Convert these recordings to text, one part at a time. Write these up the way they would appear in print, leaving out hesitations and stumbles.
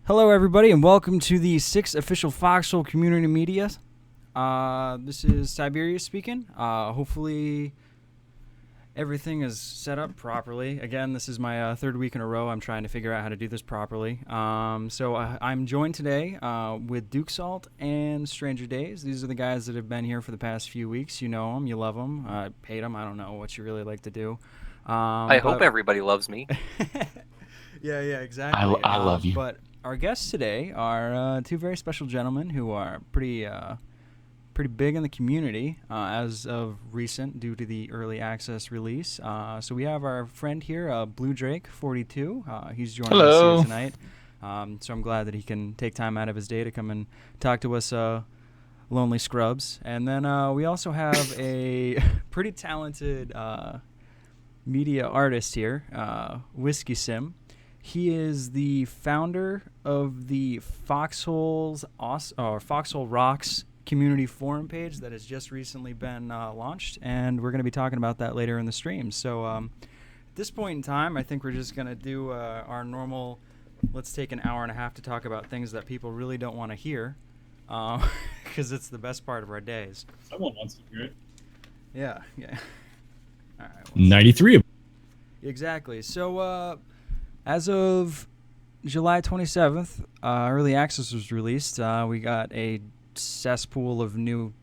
Hello, everybody, and welcome to the 6th official Foxhole Community Media. This is Tiberius speaking. Hopefully, everything is set up properly. Again, this is my third week in a row. I'm trying to figure out how to do this properly. I'm joined today with Duke Salt and Stranger Days. These are the guys that have been here for the past few weeks. You know them, you love them, hate them. I don't know what you really like to do. I hope everybody loves me. Yeah, exactly. I love you. But our guests today are two very special gentlemen who are pretty big in the community as of recent due to the early access release. So we have our friend here, Blue Drake 42. He's joining us here tonight. So I'm glad that he can take time out of his day to come and talk to us lonely scrubs. And then we also have a pretty talented media artist here, Whiskey Sim. He is the founder of the Foxhole Rocks community forum page that has just recently been launched, and we're going to be talking about that later in the stream. So at this point in time, I think we're just going to do our normal, let's take an hour and a half to talk about things that people really don't want to hear, because it's the best part of our days. Someone wants to hear it. Yeah. All right. 93. Exactly. So as of July 27th, early access was released. We got a cesspool of new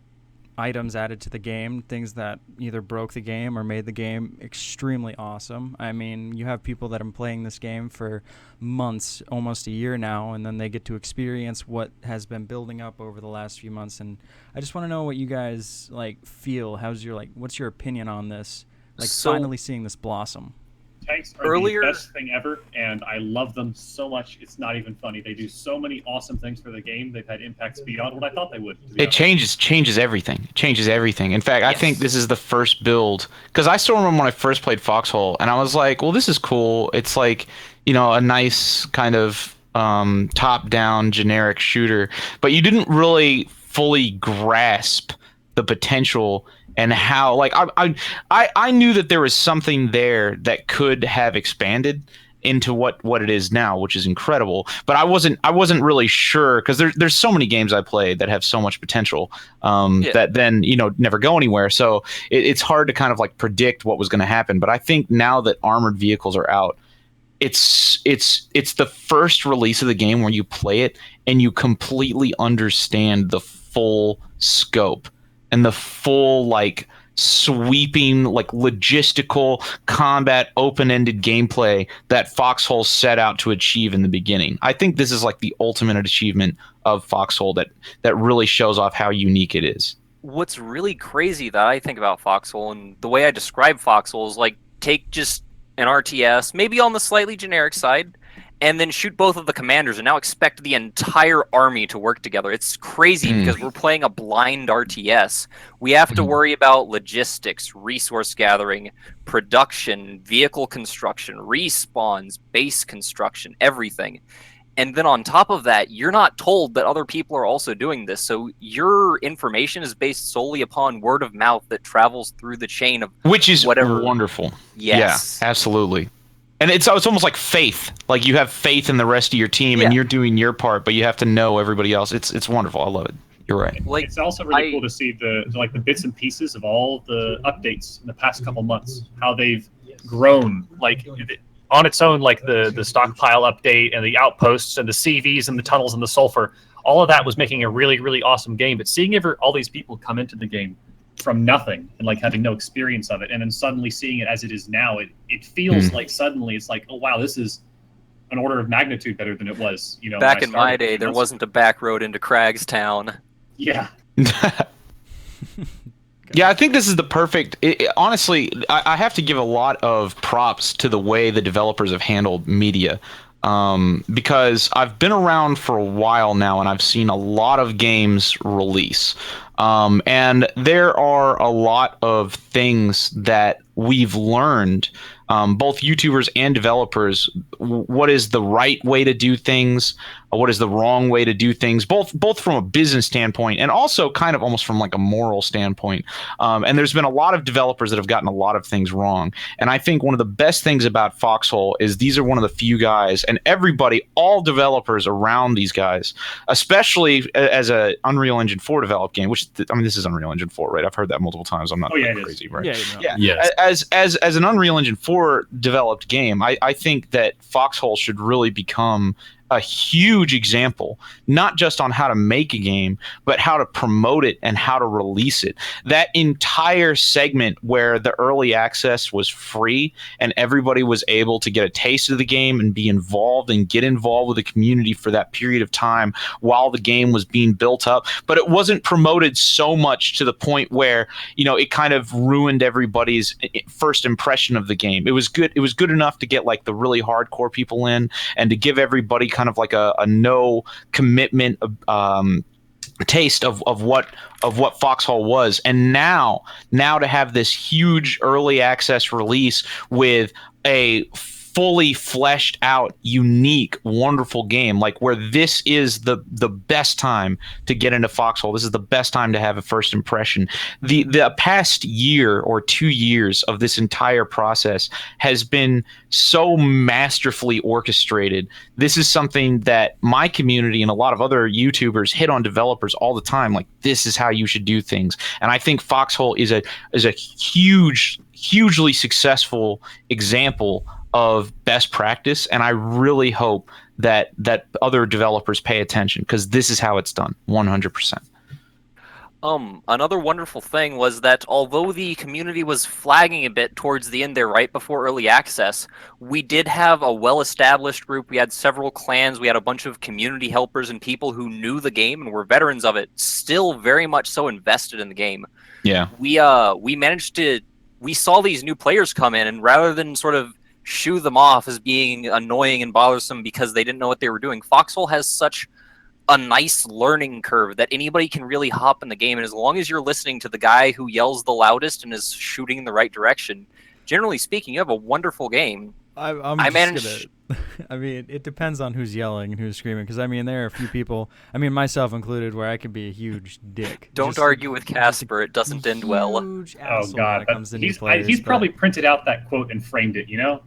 items added to the game, things that either broke the game or made the game extremely awesome. I mean, you have people that have been playing this game for months, almost a year now, and then they get to experience what has been building up over the last few months. And I just want to know what you guys feel. What's your opinion on this? Finally seeing this blossom. Tanks are the best thing ever, and I love them so much. It's not even funny. They do so many awesome things for the game. They've had impacts beyond what I thought they would. It changes everything. It changes everything. In fact, I think this is the first build, because I still remember when I first played Foxhole, and I was like, well, this is cool. It's like, a nice kind of top-down generic shooter, but you didn't really fully grasp the potential and how I knew that there was something there that could have expanded into what it is now, which is incredible. But I wasn't really sure, because there's so many games I played that have so much potential that then never go anywhere. So it's hard to kind of predict what was going to happen. But I think now that armored vehicles are out, it's the first release of the game where you play it and you completely understand the full scope and the full sweeping logistical combat open-ended gameplay that Foxhole set out to achieve in the beginning. I think this is the ultimate achievement of Foxhole that really shows off how unique it is. What's really crazy that I think about Foxhole, and the way I describe Foxhole, is take just an RTS, maybe on the slightly generic side, and then shoot both of the commanders and now expect the entire army to work together. It's crazy because we're playing a blind RTS. We have to worry about logistics, resource gathering, production, vehicle construction, respawns, base construction, everything. And then on top of that, you're not told that other people are also doing this. So your information is based solely upon word of mouth that travels through the chain of which is whatever. Wonderful. Yes. Yeah, absolutely. And it's almost like faith. You have faith in the rest of your team, and you're doing your part, but you have to know everybody else. It's wonderful. I love it. You're right. It's also really cool to see the bits and pieces of all the updates in the past couple months, how they've grown. On its own, the stockpile update and the outposts and the CVs and the tunnels and the sulfur. All of that was making a really, really awesome game. But seeing all these people come into the game from nothing and having no experience of it, and then suddenly seeing it as it is now, it feels like suddenly it's oh wow, this is an order of magnitude better than it was. Back in my day, there wasn't a back road into Cragstown. Yeah. Yeah, I think this is the perfect. Honestly, I have to give a lot of props to the way the developers have handled media. Because I've been around for a while now, and I've seen a lot of games release. And there are a lot of things that we've learned, both YouTubers and developers, what is the right way to do things, what is the wrong way to do things, both from a business standpoint and also kind of almost from like a moral standpoint. And there's been a lot of developers that have gotten a lot of things wrong. And I think one of the best things about Foxhole is these are one of the few guys, and everybody, all developers around these guys, especially as a Unreal Engine 4 developed game, which I mean, this is Unreal Engine 4, right? I've heard that multiple times. I'm not crazy, right? Yeah. Yes. As an Unreal Engine 4 developed game, I think that Foxhole should really become a huge example, not just on how to make a game, but how to promote it and how to release it. That entire segment where the early access was free and everybody was able to get a taste of the game and be involved and get involved with the community for that period of time while the game was being built up. But it wasn't promoted so much to the point where, you know, it kind of ruined everybody's first impression of the game. It was good. It was good enough to get like the really hardcore people in and to give everybody kind of like a no commitment taste of what Foxhole was. And now to have this huge early access release with a fully fleshed out, unique, wonderful game, like where this is the best time to get into Foxhole. This is the best time to have a first impression. The past year or 2 years of this entire process has been so masterfully orchestrated. This is something that my community and a lot of other YouTubers hit on developers all the time. Like, this is how you should do things. And I think Foxhole is a hugely successful example of best practice, and I really hope that other developers pay attention, because this is how it's done, 100%. Another wonderful thing was that although the community was flagging a bit towards the end there, right before early access, we did have a well-established group. We had several clans. We had a bunch of community helpers and people who knew the game and were veterans of it, still very much so invested in the game. Yeah. We managed to... We saw these new players come in, and rather than sort of shoo them off as being annoying and bothersome because they didn't know what they were doing, Foxhole has such a nice learning curve that anybody can really hop in the game, and as long as you're listening to the guy who yells the loudest and is shooting in the right direction, generally speaking, you have a wonderful game. I mean, it depends on who's yelling and who's screaming, because I mean, there are a few people, I mean, myself included, where I could be a huge dick. Don't argue with Casper; it doesn't end well. Oh God, he's probably printed out that quote and framed it, you know.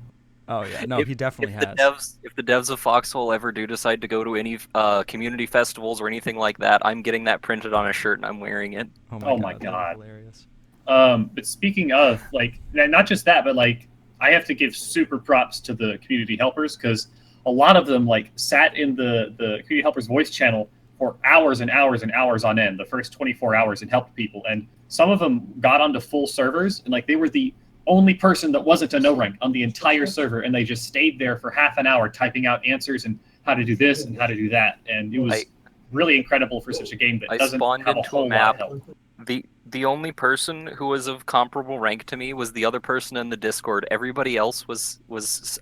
Oh yeah, no, he definitely has. If the devs of Foxhole ever do decide to go to any community festivals or anything like that, I'm getting that printed on a shirt and I'm wearing it. Oh my God. Hilarious. But speaking of, like, not just that, but like, I have to give super props to the community helpers, because a lot of them like sat in the community helpers voice channel for hours and hours and hours on end, the first 24 hours, and helped people. And some of them got onto full servers, and like they were the only person that wasn't a no rank on the entire server, and they just stayed there for half an hour typing out answers and how to do this and how to do that. And it was really incredible for such a game that doesn't have a whole lot of help. The only person who was of comparable rank to me was the other person in the Discord. Everybody else was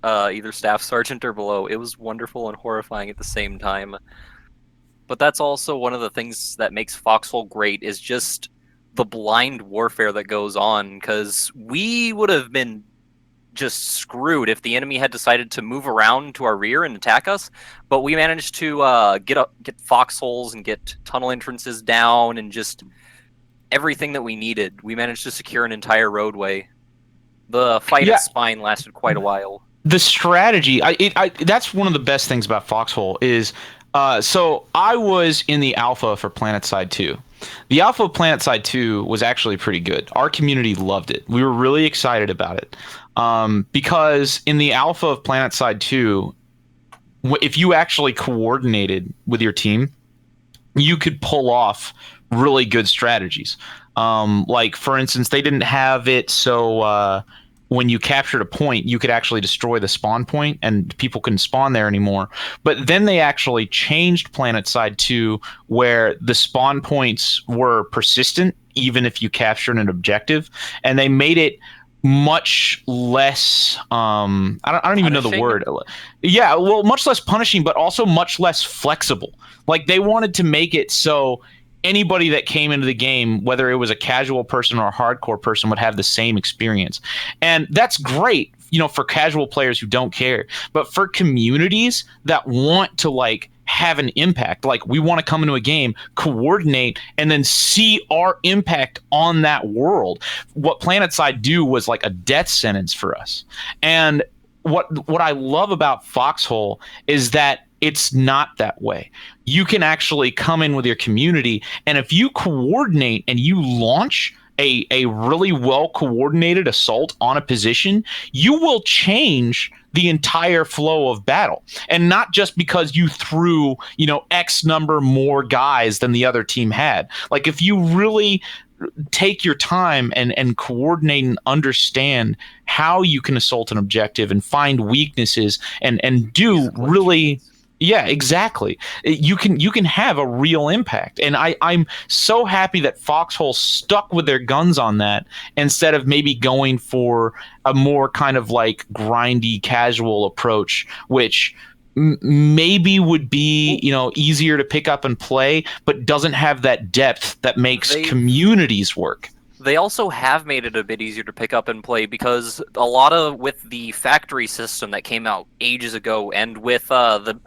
either staff sergeant or below. It was wonderful and horrifying at the same time. But that's also one of the things that makes Foxhole great, is just the blind warfare that goes on, because we would have been just screwed if the enemy had decided to move around to our rear and attack us. But we managed to get foxholes and get tunnel entrances down and just everything that we needed. We managed to secure an entire roadway. The fight at Spine lasted quite a while. The strategy, that's one of the best things about Foxhole is, so I was in the alpha for PlanetSide 2. The alpha of PlanetSide 2 was actually pretty good. Our community loved it. We were really excited about it. Because in the alpha of PlanetSide 2, if you actually coordinated with your team, you could pull off really good strategies. Like, for instance, they didn't have it so when you captured a point, you could actually destroy the spawn point and people couldn't spawn there anymore. But then they actually changed PlanetSide 2 where the spawn points were persistent even if you captured an objective, and they made it much less I don't even know the word. Yeah, well, much less punishing, but also much less flexible. Like, they wanted to make it so anybody that came into the game, whether it was a casual person or a hardcore person, would have the same experience. And that's great, you know, for casual players who don't care. But for communities that want to like have an impact. Like, we want to come into a game, coordinate, and then see our impact on that world. What PlanetSide do was like a death sentence for us. And what I love about Foxhole is that it's not that way. You can actually come in with your community, and if you coordinate and you launch a really well coordinated assault on a position, you will change the entire flow of battle. And not just because you threw, X number more guys than the other team had. Like, if you really take your time and coordinate and understand how you can assault an objective and find weaknesses and do really. Yeah, exactly. You can have a real impact, and I'm so happy that Foxhole stuck with their guns on that instead of maybe going for a more kind of like grindy, casual approach, which maybe would be easier to pick up and play, but doesn't have that depth that makes communities work. They also have made it a bit easier to pick up and play because with the factory system that came out ages ago, and with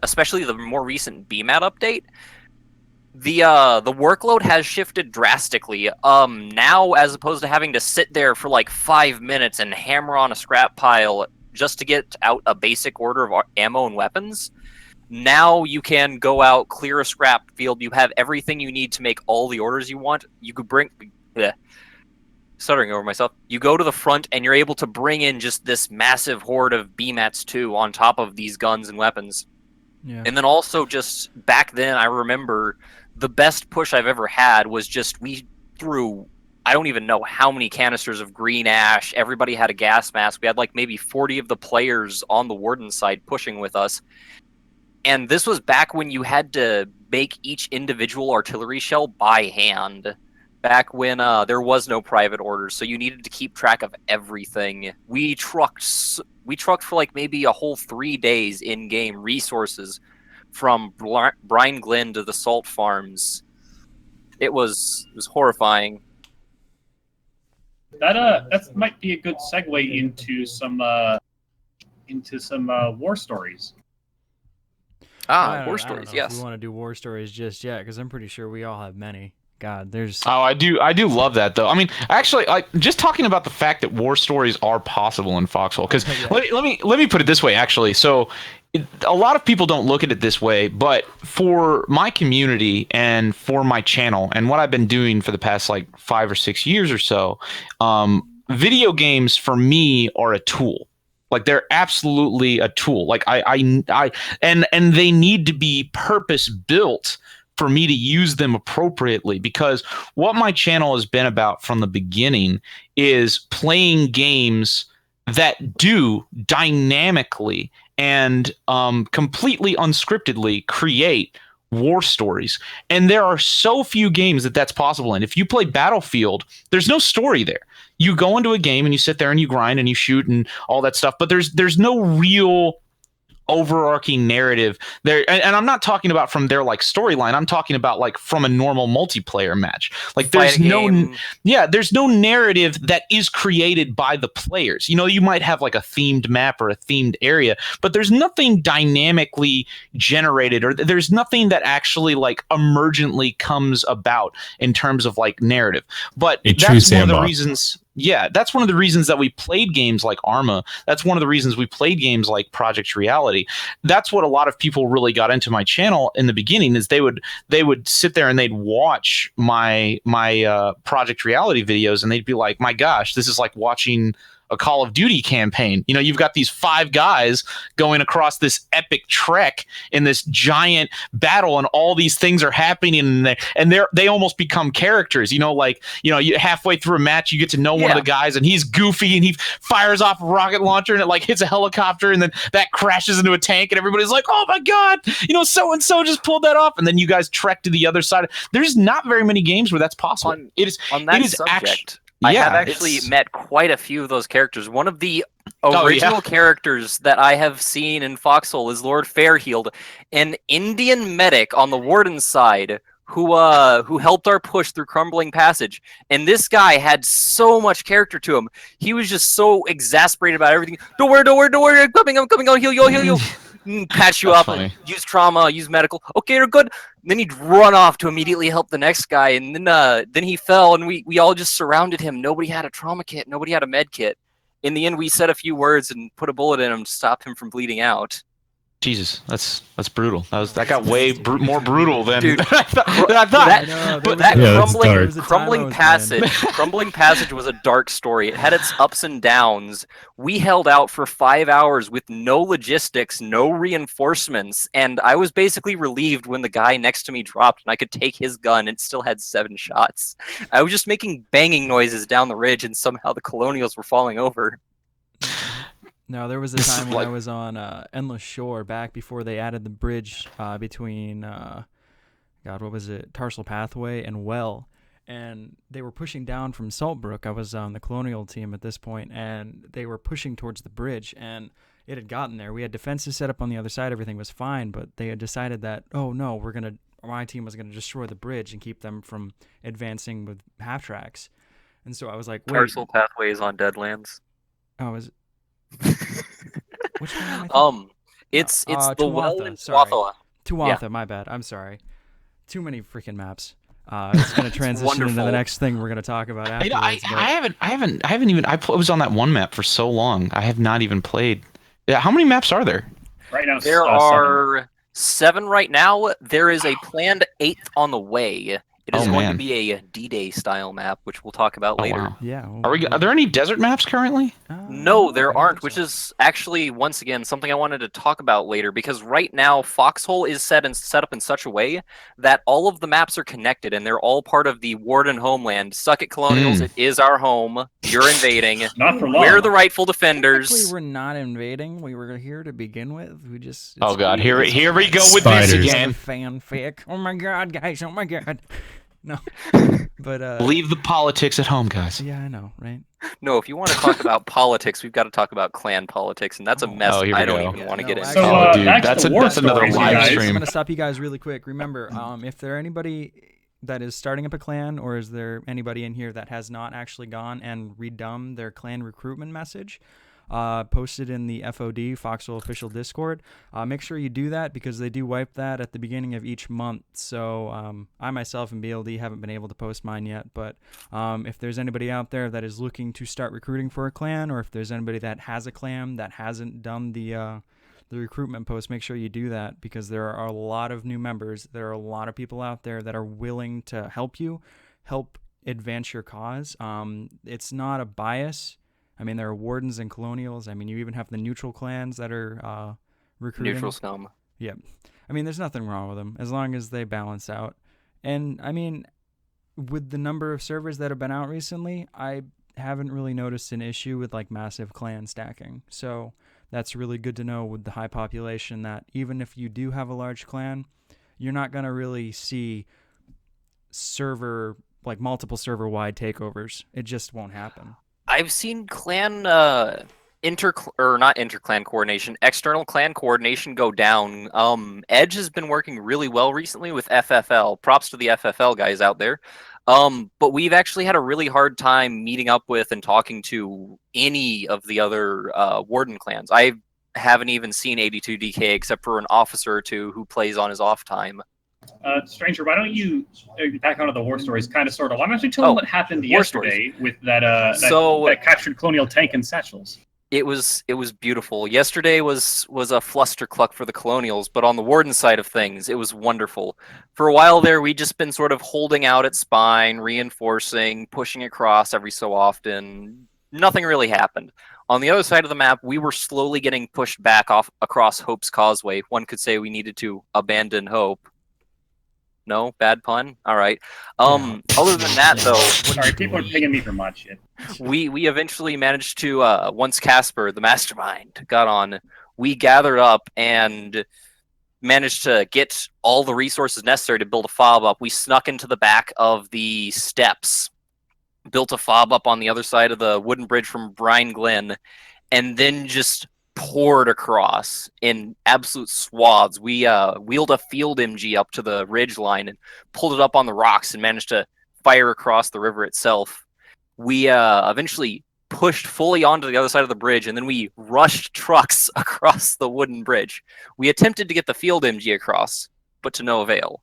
especially the more recent BMAT update, the workload has shifted drastically. Now, as opposed to having to sit there for like 5 minutes and hammer on a scrap pile just to get out a basic order of ammo and weapons, now you can go out, clear a scrap field. You have everything you need to make all the orders you want. You could bring. Stuttering over myself. You go to the front and you're able to bring in just this massive horde of BMATs too on top of these guns and weapons. Yeah. And then also, just back then, I remember the best push I've ever had was just we threw, I don't even know how many canisters of green ash. Everybody had a gas mask. We had like maybe 40 of the players on the Warden side pushing with us. And this was back when you had to make each individual artillery shell by hand. Back when there was no private orders, so you needed to keep track of everything. We trucked for like maybe a whole 3 days in-game resources from Brine Glen to the salt farms. It was horrifying. That might be a good segue into some war stories. War stories. Yes. If we want to do war stories just yet, because I'm pretty sure we all have many. God, there's. Oh, I do love that though. I mean, actually, just talking about the fact that war stories are possible in Foxhole. Because let me put it this way. Actually, so a lot of people don't look at it this way, but for my community and for my channel and what I've been doing for the past like 5 or 6 years or so, video games for me are a tool. Like, they're absolutely a tool. Like and they need to be purpose built for me to use them appropriately, because what my channel has been about from the beginning is playing games that do dynamically and completely unscriptedly create war stories. And there are so few games that's possible in. If you play Battlefield, there's no story there. You go into a game and you sit there and you grind and you shoot and all that stuff, but there's no real overarching narrative there. And I'm not talking about from their like storyline. I'm talking about like from a normal multiplayer match. Like, there's no narrative that is created by the players. You might have like a themed map or a themed area, but there's nothing dynamically generated, or there's nothing that actually like emergently comes about in terms of like narrative. But that's one of the reasons. Yeah, that's one of the reasons that we played games like Arma. That's one of the reasons we played games like Project Reality. That's what a lot of people really got into my channel in the beginning, is they would sit there and they'd watch my Project Reality videos, and they'd be like, my gosh, this is like watching a Call of Duty campaign. You've got these 5 guys going across this epic trek in this giant battle, and all these things are happening, and they almost become characters. You halfway through a match, you get to know one of the guys, and he's goofy, and he fires off a rocket launcher, and it like hits a helicopter, and then that crashes into a tank, and everybody's like, oh my god, so and so just pulled that off, and then you guys trek to the other side. There's not very many games where that's possible. On that subject. I have actually met quite a few of those characters. One of the original characters that I have seen in Foxhole is Lord Fairfield, an Indian medic on the Warden side who helped our push through Crumbling Passage. And this guy had so much character to him. He was just so exasperated about everything. Don't worry, I'm coming, I'll heal you. patch you That's up, funny. use trauma, use medical. Okay, you're good. And then he'd run off to immediately help the next guy, and then he fell, and we all just surrounded him. Nobody had a trauma kit. Nobody had a med kit. In the end, we said a few words and put a bullet in him to stop him from bleeding out. Jesus, that's brutal. That got way more brutal than Dude, I thought. I know, there was That a- Yeah, that's crumbling, dark. There was a time I crumbling was passage, crumbling passage was a dark story. It had its ups and downs. We held out for 5 hours with no logistics, no reinforcements, and I was basically relieved when the guy next to me dropped and I could take his gun and it still had 7 shots. I was just making banging noises down the ridge, and somehow the Colonials were falling over. No, there was a This is time when I like- was on Endless Shore back before they added the bridge between, God, what was it, Tarsal Pathway and Well. And they were pushing down from Saltbrook. I was on the Colonial team at this point, and they were pushing towards the bridge, and it had gotten there. We had defenses set up on the other side. Everything was fine, but they had decided that, oh, no, my team was going to destroy the bridge and keep them from advancing with half tracks. And so I was like, wait. Tarsal Pathway is on Deadlands. Oh, is which one am I thinking? It's the Tuatha, well in sorry. Tuatha. Tuatha, my bad. I'm sorry. Too many freaking maps. It's going to transition into wonderful. the next thing we're going to talk about You know, afterwards. I haven't even. I was on that one map for so long. I have not even played. Yeah, how many maps are there? Right now, There 7. are 7 right now. There is a planned 8th on the way. It is Oh, going man. to be a D-Day style map, which we'll talk about Oh later. wow. Yeah. Are there any desert maps currently? No, there I don't aren't, think which so. is actually, once again, something I wanted to talk about later, because right now, Foxhole is set up in such a way that all of the maps are connected, and they're all part of the Warden homeland. Suck it, Colonials, it is our home. You're invading. Not for long. We're the rightful Technically, defenders. we're not invading. We were here to begin with. We just. Oh god, here we go with Spiders. this It's again. a fanfic. Oh my god, guys. Oh my god. No. But Leave the politics at home, guys. yeah, I know, right? No, if you want to talk about politics, we've got to talk about clan politics, and that's a Oh. mess Oh, here we I don't go. even Yeah, want to no, get into. actually- So, Oh, dude, back to that's the war another stories, you live guys. stream. I'm gonna stop you guys really quick. Remember, if there anybody that is starting up a clan, or is there anybody in here that has not actually gone and redone their clan recruitment message, posted in the FOD Foxhole official Discord, make sure you do that because they do wipe that at the beginning of each month. So I myself and BLD haven't been able to post mine yet, but if there's anybody out there that is looking to start recruiting for a clan, or if there's anybody that has a clan that hasn't done the recruitment post, make sure you do that because there are a lot of new members. There are a lot of people out there that are willing to help you, help advance your cause. It's not a bias. I mean, there are wardens and colonials. I mean, you even have the neutral clans that are recruiting. Neutral scum. Yeah. I mean, there's nothing wrong with them as long as they balance out. And I mean, with the number of servers that have been out recently, I haven't really noticed an issue with like massive clan stacking. So that's really good to know with the high population that even if you do have a large clan, you're not going to really see multiple server wide takeovers. It just won't happen. I've seen clan not interclan coordination, external clan coordination go down. Edge has been working really well recently with FFL. Props to the FFL guys out there. But we've actually had a really hard time meeting up with and talking to any of the other Warden clans. I haven't even seen 82DK except for an officer or two who plays on his off time. Stranger, why don't you back onto the war stories, kind of, sort of? Why don't you tell them what happened war yesterday with that that captured colonial tank and satchels? It was beautiful. Yesterday was a flustercluck for the Colonials, but on the Warden side of things, it was wonderful. For a while there, we'd just been sort of holding out at Spine, reinforcing, pushing across every so often. Nothing really happened. On the other side of the map, we were slowly getting pushed back across Hope's Causeway. One could say we needed to abandon Hope. No? Bad pun? All right. Other than that, though... Sorry, people are pinging me for mod shit. We eventually managed to, once Casper, the mastermind, got on, we gathered up and managed to get all the resources necessary to build a fob up. We snuck into the back of the steps, built a fob up on the other side of the wooden bridge from Brine Glen, and then just poured across in absolute swaths. We wheeled a field MG up to the ridge line and pulled it up on the rocks and managed to fire across the river itself. We eventually pushed fully onto the other side of the bridge, and then we rushed trucks across the wooden bridge. We attempted to get the field MG across, but to no avail.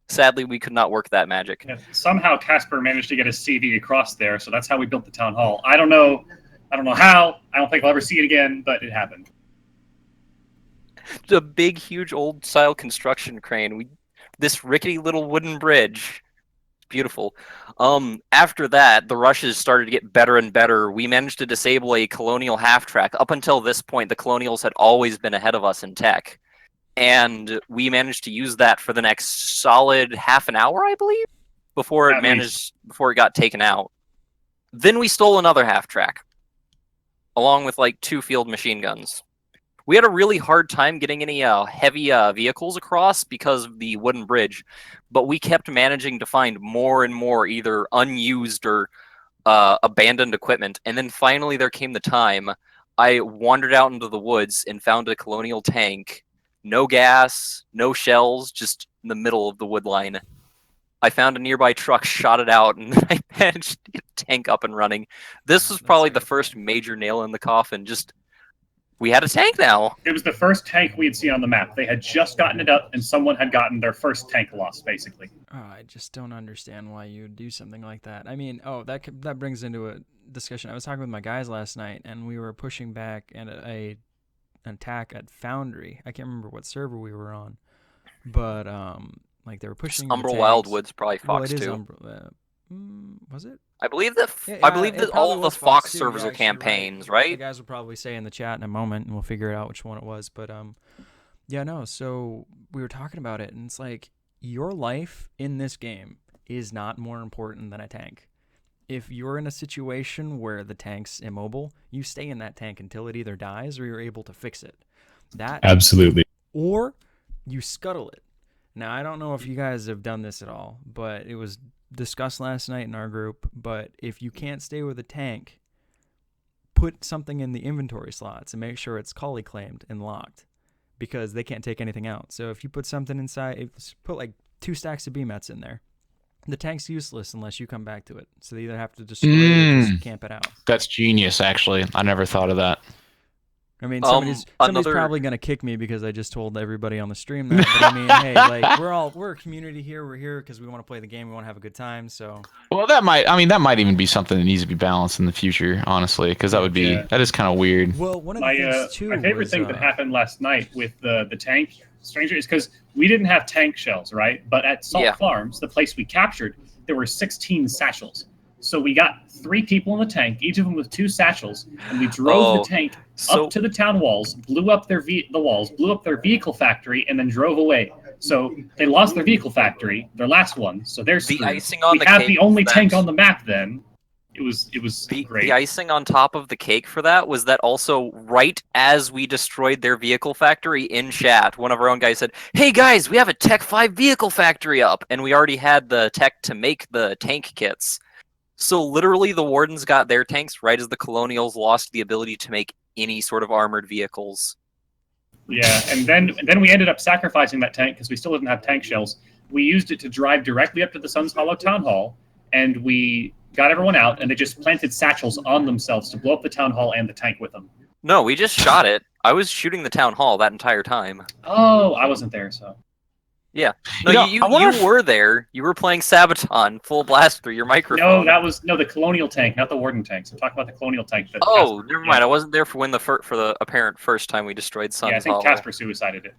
Sadly, we could not work that magic. Yeah, somehow Casper managed to get his CV across there, so that's how we built the town hall. I don't know how. I don't think I'll ever see it again, but it happened. The big, huge, old-style construction crane. This rickety little wooden bridge. Beautiful. After that, the rushes started to get better and better. We managed to disable a Colonial half-track. Up until this point, the Colonials had always been ahead of us in tech. And we managed to use that for the next solid half an hour, I believe, before it got taken out. Then we stole another half-track, along with like 2 field machine guns. We had a really hard time getting any heavy vehicles across because of the wooden bridge, but we kept managing to find more and more either unused or abandoned equipment. And then finally there came the time I wandered out into the woods and found a Colonial tank. No gas, no shells, just in the middle of the wood line. I found a nearby truck, shot it out, and I managed to get the tank up and running. This was probably the first major nail in the coffin. We had a tank now. It was the first tank we had seen on the map. They had just gotten it up, and someone had gotten their first tank loss, basically. Oh, I just don't understand why you would do something like that. I mean, that brings into a discussion. I was talking with my guys last night, and we were pushing back at an attack at Foundry. I can't remember what server we were on, but like they were pushing. Umbral Wildwood's probably Fox well, it is too. Was it? I believe that it all of probably the was Fox too. servers You're are actually campaigns, The right? guys will probably say in the chat in a moment, and we'll figure out which one it was. But yeah, no. So we were talking about it, and it's like your life in this game is not more important than a tank. If you're in a situation where the tank's immobile, you stay in that tank until it either dies or you're able to fix it. That Absolutely. or you scuttle it. Now, I don't know if you guys have done this at all, but it was discussed last night in our group. But if you can't stay with a tank, put something in the inventory slots and make sure it's collie claimed and locked, because they can't take anything out. So if you put something inside, put like 2 stacks of BMETs in there, the tank's useless unless you come back to it. So they either have to destroy it or just camp it out. That's genius, actually. I never thought of that. I mean, somebody's probably gonna kick me because I just told everybody on the stream that. But I mean, hey, like we're a community here. We're here because we want to play the game. We want to have a good time. So. Well, that might even be something that needs to be balanced in the future, honestly, because that is kind of weird. Well, one of the things too. My favorite thing that happened last night with the tank stranger is because we didn't have tank shells, right? But at Salt Farms, the place we captured, there were 16 satchels. So we got 3 people in the tank, each of them with 2 satchels, and we drove the tank up to the town walls, blew up their vehicle factory, and then drove away. So they lost their vehicle factory, their last one. So they're screwed. The icing on we the have cake the only tank on the map. Then it was great. The icing on top of the cake for that was that also right as we destroyed their vehicle factory in chat, one of our own guys said, "Hey guys, we have a Tech 5 vehicle factory up," and we already had the tech to make the tank kits. So literally the Wardens got their tanks right as the Colonials lost the ability to make any sort of armored vehicles. Yeah, and then we ended up sacrificing that tank because we still didn't have tank shells. We used it to drive directly up to the Sun's Hollow Town Hall, and we got everyone out, and they just planted satchels on themselves to blow up the Town Hall and the tank with them. No, we just shot it. I was shooting the Town Hall that entire time. Oh, I wasn't there, so... Yeah. No, you were there. You were playing Sabaton full blast through your microphone. No, the Colonial tank, not the Warden tanks. I'm talking about the Colonial tank. Never mind. I wasn't there for the apparent first time we destroyed Sun's Yeah, I think Hollow. Casper suicided it.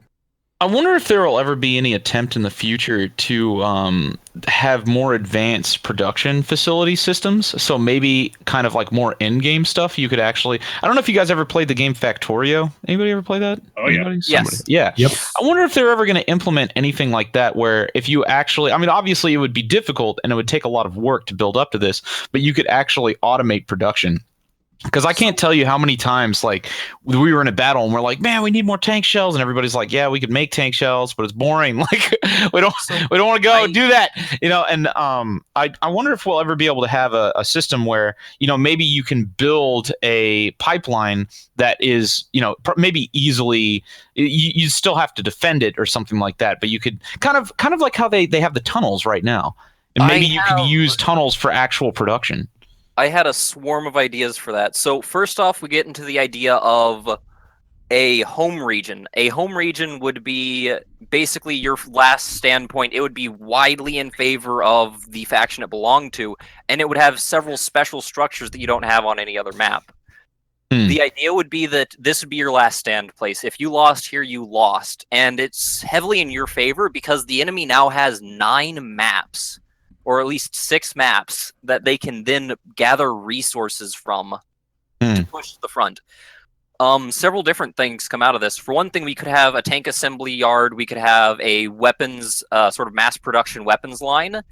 I wonder if there will ever be any attempt in the future to have more advanced production facility systems. So maybe kind of like more in-game stuff. You could actually. I don't know if you guys ever played the game Factorio. Anybody ever play that? Oh yeah. Anybody? Yes. Yeah. Yep. I wonder if they're ever going to implement anything like that, where if you actually, I mean, obviously it would be difficult and it would take a lot of work to build up to this, but you could actually automate production. Because I can't tell you how many times, like, we were in a battle and we're like, man, we need more tank shells, and everybody's like, yeah, we could make tank shells, but it's boring. Like, we don't want to go do that, you know. And I wonder if we'll ever be able to have a system where, you know, maybe you can build a pipeline that is, you know, maybe easily you still have to defend it or something like that, but you could kind of like how they have the tunnels right now, and maybe you could use tunnels for actual production. I had a swarm of ideas for that. So first off, we get into the idea of a home region. A home region would be basically your last standpoint. It would be widely in favor of the faction it belonged to, and it would have several special structures that you don't have on any other map. The idea would be that this would be your last stand place. If you lost here, you lost. And it's heavily in your favor because the enemy now has 9 maps, or at least 6 maps, that they can then gather resources from to push to the front. Several different things come out of this. For one thing, we could have a tank assembly yard. We could have a weapons, sort of mass production weapons line,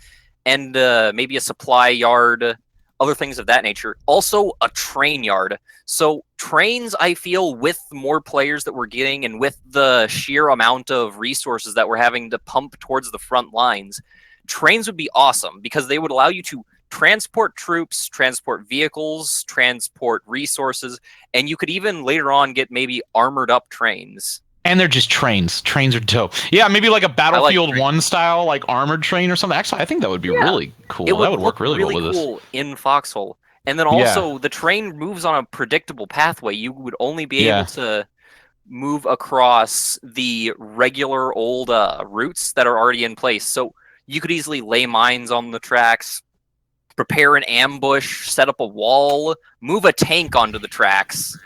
and maybe a supply yard, other things of that nature. Also, a train yard. So trains, I feel, with more players that we're getting and with the sheer amount of resources that we're having to pump towards the front lines, trains would be awesome because they would allow you to transport troops, transport vehicles, transport resources, and you could even later on get maybe armored up trains. And they're just trains. Trains are dope. Yeah, maybe like a Battlefield 1 style, like armored train or something. Actually, I think that would be really cool. That would work really well with this. Cool in Foxhole. And then also, the train moves on a predictable pathway. You would only be able to move across the regular old routes that are already in place. So you could easily lay mines on the tracks, prepare an ambush, set up a wall, move a tank onto the tracks.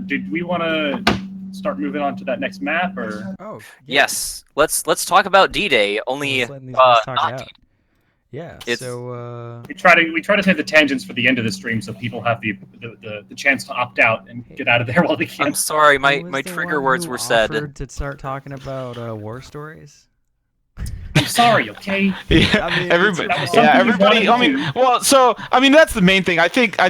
Did we want to start moving on to that next map, or? Oh, yes. Let's talk about D-Day. Only letting these guys talk not out. D-Day. Yeah. It's- So We try to save the tangents for the end of the stream so people have the chance to opt out and get out of there while they can. I'm sorry, who my was the trigger one words who were said. offered to start talking about war stories. I'm sorry, okay? Yeah, I mean, everybody. that was Yeah, something you everybody. I wanted mean, to do. well, so I mean, that's the main thing. I think the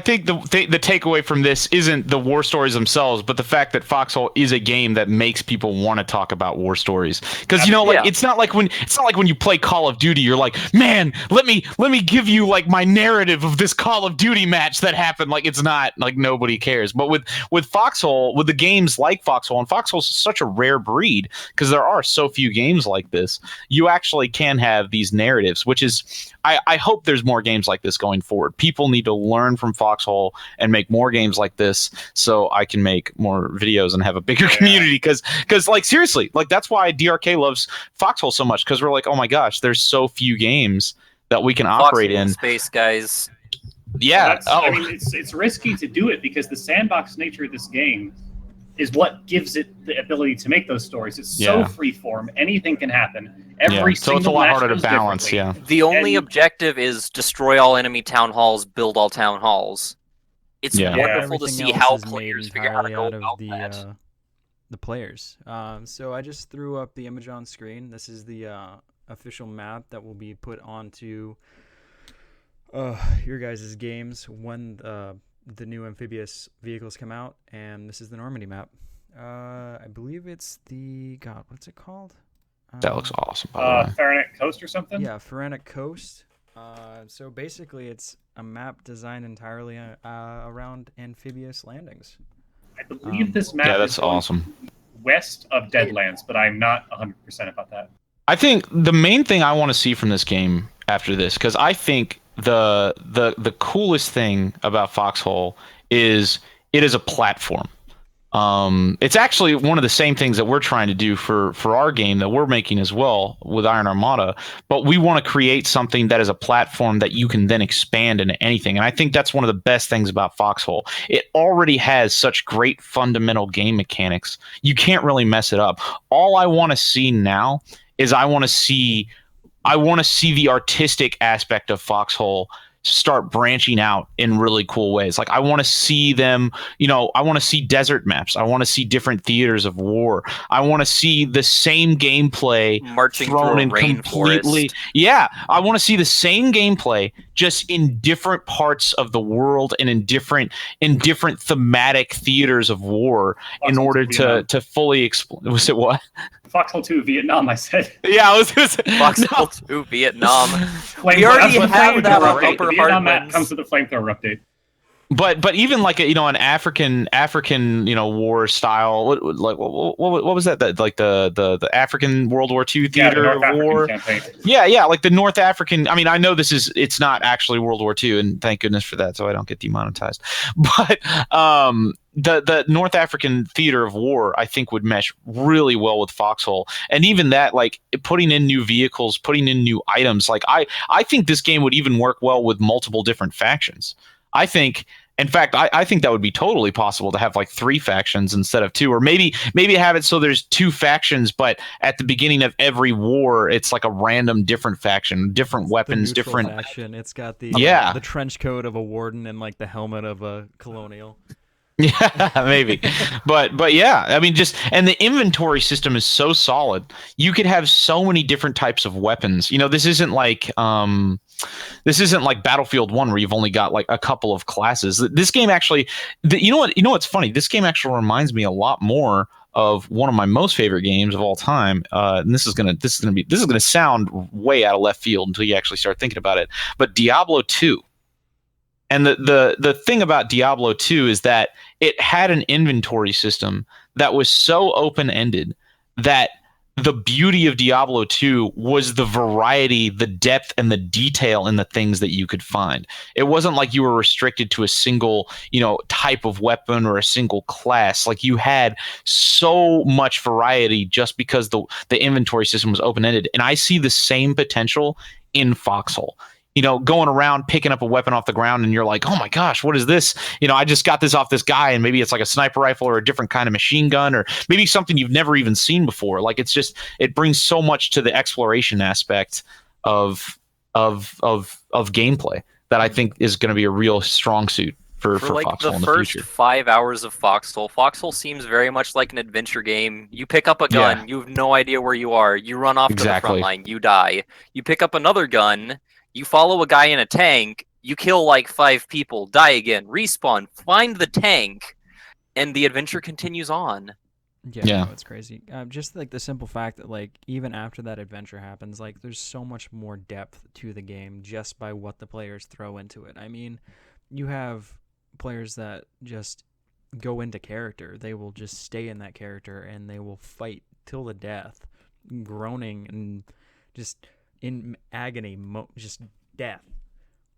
takeaway from this isn't the war stories themselves, but the fact that Foxhole is a game that makes people want to talk about war stories. Because Yeah. it's not like when you play Call of Duty, you're like, man, let me give you like my narrative of this Call of Duty match that happened. Like it's not like nobody cares. But with Foxhole, with the games like Foxhole, and Foxhole's such a rare breed because there are so few games like this. You actually can have these narratives, which is I hope there's more games like this going forward. People need to learn from Foxhole and make more games like this so I can make more videos and have a bigger community because like seriously, like that's why DRK loves Foxhole so much because we're like, oh my gosh, there's so few games that we can operate Foxhole in space, guys. Yeah. I mean, it's risky to do it because the sandbox nature of this game is what gives it the ability to make those stories. It's so freeform; anything can happen. Every so it's a single lot match harder to goes balance. differently. Yeah. The only And- objective is destroy all enemy town halls, build all town halls. It's Yeah. wonderful to Everything see else how is made players figure out how to entirely go out of about that. the players. So I just threw up the image on screen. This is the official map that will be put onto your guys' games when the new amphibious vehicles come out, and this is the Normandy map. I believe it's what's it called? That looks awesome. By the way. Fahrenheit Coast or something. Yeah, Pharenic Coast. So basically, it's a map designed entirely around amphibious landings. I believe this map Yeah, that's is going awesome. west of Deadlands, but I'm not 100% about that. I think the main thing I want to see from this game after this, because I think the coolest thing about Foxhole is it is a platform. It's actually one of the same things that we're trying to do for our game that we're making as well with Iron Armada, but we want to create something that is a platform that you can then expand into anything. And I think that's one of the best things about Foxhole. It already has such great fundamental game mechanics. You can't really mess it up. All I want to see now is I want to see the artistic aspect of Foxhole start branching out in really cool ways. Like I want to see them, I want to see desert maps. I want to see different theaters of war. I want to see the same gameplay Marching thrown through a in completely. rainforest. Yeah, I want to see the same gameplay just in different parts of the world and in different thematic theaters of war in Foxhole order 2 Vietnam. to fully explain. Was it what? Foxhole 2 Vietnam, I said. Yeah, I was gonna say. Foxhole 2 Vietnam. Flame- We already that's the have that flamethrower on update. Upper The Vietnam map Heartlands. comes with the flamethrower update. but even like an African war style, what was that like the African World War II Yeah, the theater North of African war? campaign. Yeah, like the North African. I mean, I know it's not actually World War II, and thank goodness for that, so I don't get demonetized. But the North African theater of war, I think, would mesh really well with Foxhole, and even that, like putting in new vehicles, putting in new items. Like I think this game would even work well with multiple different factions. I think. In fact, I think that would be totally possible to have like 3 factions instead of 2, or maybe have it so there's 2 factions, but at the beginning of every war, it's like a random different faction, different weapons, the neutral different. faction. It's got Yeah. the trench coat of a warden and like the helmet of a colonial. Yeah, maybe. But yeah, I mean, and the inventory system is so solid. You could have so many different types of weapons. This isn't like Battlefield 1 where you've only got like a couple of classes. This game actually, you know what's funny? This game actually reminds me a lot more of one of my most favorite games of all time. And this is gonna sound way out of left field until you actually start thinking about it. But Diablo 2. And the thing about Diablo 2 is that it had an inventory system that was so open-ended that the beauty of Diablo 2 was the variety, the depth, and the detail in the things that you could find. It wasn't like you were restricted to a single, type of weapon or a single class. Like you had so much variety just because the inventory system was open-ended. And I see the same potential in Foxhole. Going around picking up a weapon off the ground and you're like, oh my gosh, what is this? I just got this off this guy, and maybe it's like a sniper rifle or a different kind of machine gun, or maybe something you've never even seen before. Like it brings so much to the exploration aspect of gameplay that I think is going to be a real strong suit for like Foxhole the in the first future. 5 hours of Foxhole, Foxhole seems very much like an adventure game. You pick up a gun, Yeah. you have no idea where you are. You run off to the front Exactly. line, you die. You pick up another gun, you follow a guy in a tank, you kill like 5 people, die again, respawn, find the tank, and the adventure continues on. Yeah. No, it's crazy. Just like the simple fact that like even after that adventure happens, like there's so much more depth to the game just by what the players throw into it. I mean, you have players that just go into character. They will just stay in that character and they will fight till the death, groaning and just in agony, just death.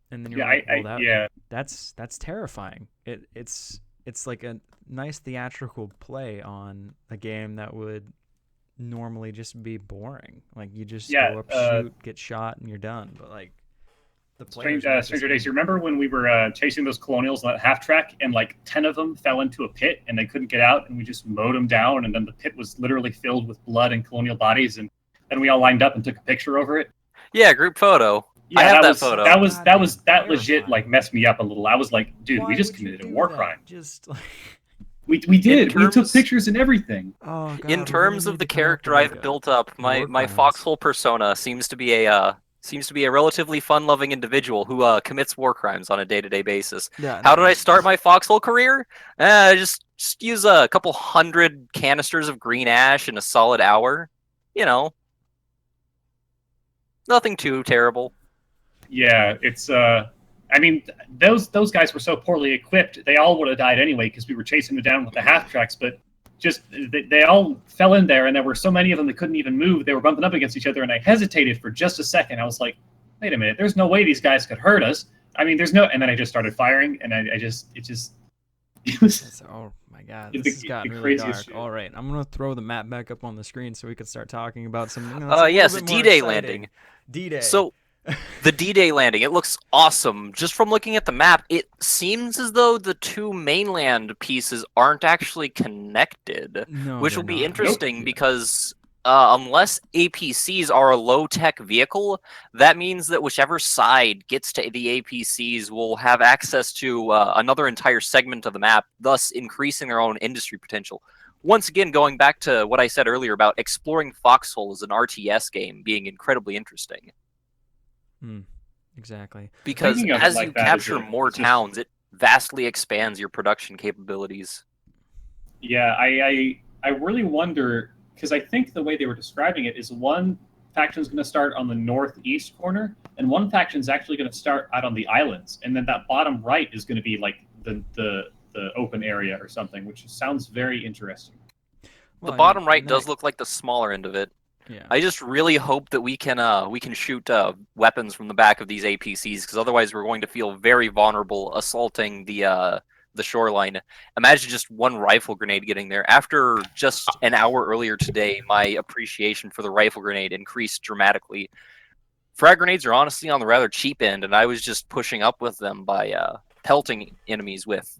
And then you're that's terrifying. It's like a nice theatrical play on a game that would normally just be boring. Like you just go up, shoot, get shot, and you're done. But like the Stranger Days. You remember when we were chasing those colonials on that half track, and like 10 of them fell into a pit and they couldn't get out, and we just mowed them down, and then the pit was literally filled with blood and colonial bodies, and then we all lined up and took a picture over it. Yeah, group photo. Yeah, I have that photo. That legit like messed me up a little. I was like, dude, we just committed a war crime. Just like we did. We took pictures and everything. oh god. In terms of the character I've built up, my Foxhole persona seems to be a relatively fun-loving individual who commits war crimes on a day-to-day basis. Yeah, How did I start my Foxhole career? Just use a couple hundred canisters of green ash in a solid hour. Nothing too terrible. Yeah, it's I mean, those guys were so poorly equipped, they all would have died anyway because we were chasing them down with the half tracks, but just they all fell in there, and there were so many of them that couldn't even move. They were bumping up against each other, and I hesitated for just a second. I was like, wait a minute, there's no way these guys could hurt us. I mean, there's no, and then I just started firing, and it was oh my god, this has gotten really dark. All right, I'm gonna throw the map back up on the screen so we can start talking about something. Yes, D-Day landing. D-Day. So the D-Day landing, it looks awesome. Just from looking at the map, it seems as though the two mainland pieces aren't actually connected, which will be interesting because unless APCs are a low-tech vehicle, that means that whichever side gets to the APCs will have access to another entire segment of the map, thus increasing their own industry potential. Once again, going back to what I said earlier about exploring Foxhole as an RTS game being incredibly interesting. Exactly. Because as you capture more towns, it vastly expands your production capabilities. Yeah, I really wonder, because I think the way they were describing it is one faction is going to start on the northeast corner, and one faction is actually going to start out on the islands, and then that bottom right is going to be like the open area or something, which sounds very interesting. The Well, I bottom mean, right does that- look like the smaller end of it. Yeah. I just really hope that we can shoot weapons from the back of these APCs, because otherwise we're going to feel very vulnerable assaulting the shoreline. Imagine just one rifle grenade getting there. After just an hour earlier today, my appreciation for the rifle grenade increased dramatically. Frag grenades are honestly on the rather cheap end, and I was just pushing up with them by pelting enemies with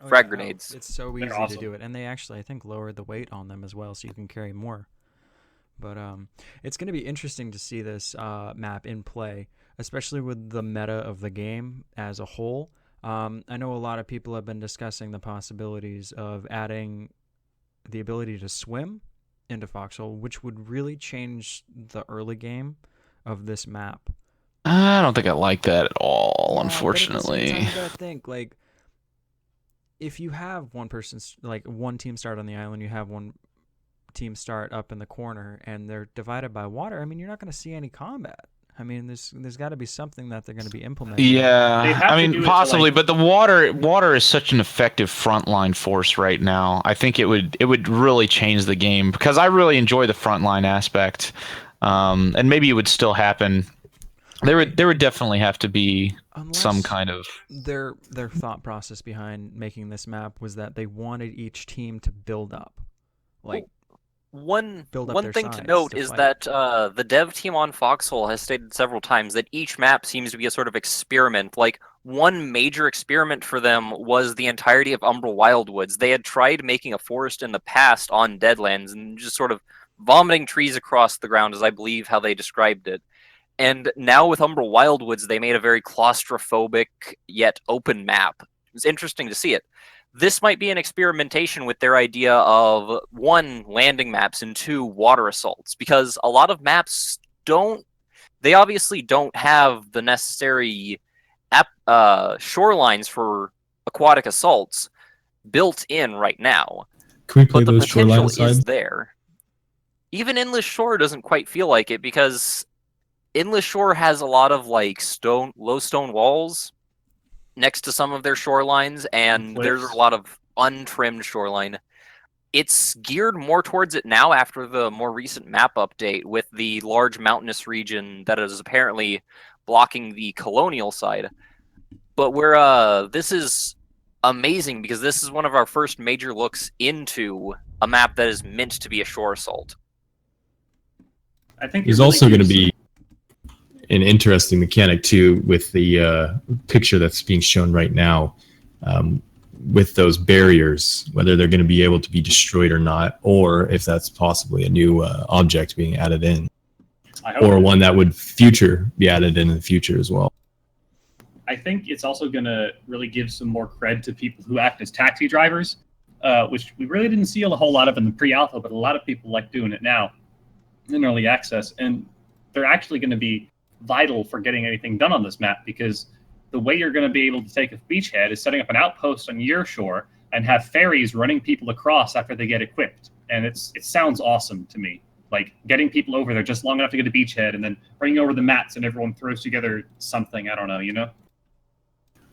frag grenades. It's so They're easy awesome. to do it, and they actually, I think, lowered the weight on them as well, so you can carry more. But it's going to be interesting to see this map in play, especially with the meta of the game as a whole. I know a lot of people have been discussing the possibilities of adding the ability to swim into Foxhole, which would really change the early game of this map. I don't think I like that at all, But at the same unfortunately. time, you gotta think, like, if you have one person, like one team start on the island, you have one team start up in the corner, and they're divided by water. I mean, you're not going to see any combat. I mean, there's got to be something that they're going to be implementing. They Yeah, have I to do mean, it to, possibly, like- but the water is such an effective frontline force right now. I think it would really change the game, because I really enjoy the frontline aspect, and maybe it would still happen. There would definitely have to be some Unless kind of their thought process behind making this map was that they wanted each team to build up, like One build up one their thing to size note to is fight. that the dev team on Foxhole has stated several times that each map seems to be a sort of experiment. Like, one major experiment for them was the entirety of Umbral Wildwoods. They had tried making a forest in the past on Deadlands and just sort of vomiting trees across the ground, as I believe how they described it. And now with Umbral Wildwoods, they made a very claustrophobic yet open map. It was interesting to see it. This might be an experimentation with their idea of, one, landing maps, and two, water assaults, because a lot of maps they obviously don't have the necessary shorelines for aquatic assaults built in right now. Can we play But the those shoreline potential is aside? there. Even Endless Shore doesn't quite feel like it, because Endless Shore has a lot of like low stone walls next to some of their shorelines, and there's cliffs. a lot of untrimmed shoreline. It's geared more towards it now after the more recent map update, with the large mountainous region that is apparently blocking the colonial side. But this is amazing, because this is one of our first major looks into a map that is meant to be a shore assault. I think There's it really also going to gives- be an interesting mechanic too with the picture that's being shown right now, with those barriers, whether they're going to be able to be destroyed or not, or if that's possibly a new object being added in, I hope or it- one that would be added in the future as well. I think it's also going to really give some more cred to people who act as taxi drivers, which we really didn't see a whole lot of in the pre-alpha, but a lot of people like doing it now in early access. And they're actually going to be vital for getting anything done on this map, because the way you're going to be able to take a beachhead is setting up an outpost on your shore and have ferries running people across after they get equipped. And it sounds awesome to me. Like, getting people over there just long enough to get a beachhead, and then bringing over the mats, and everyone throws together something. I don't know, you know?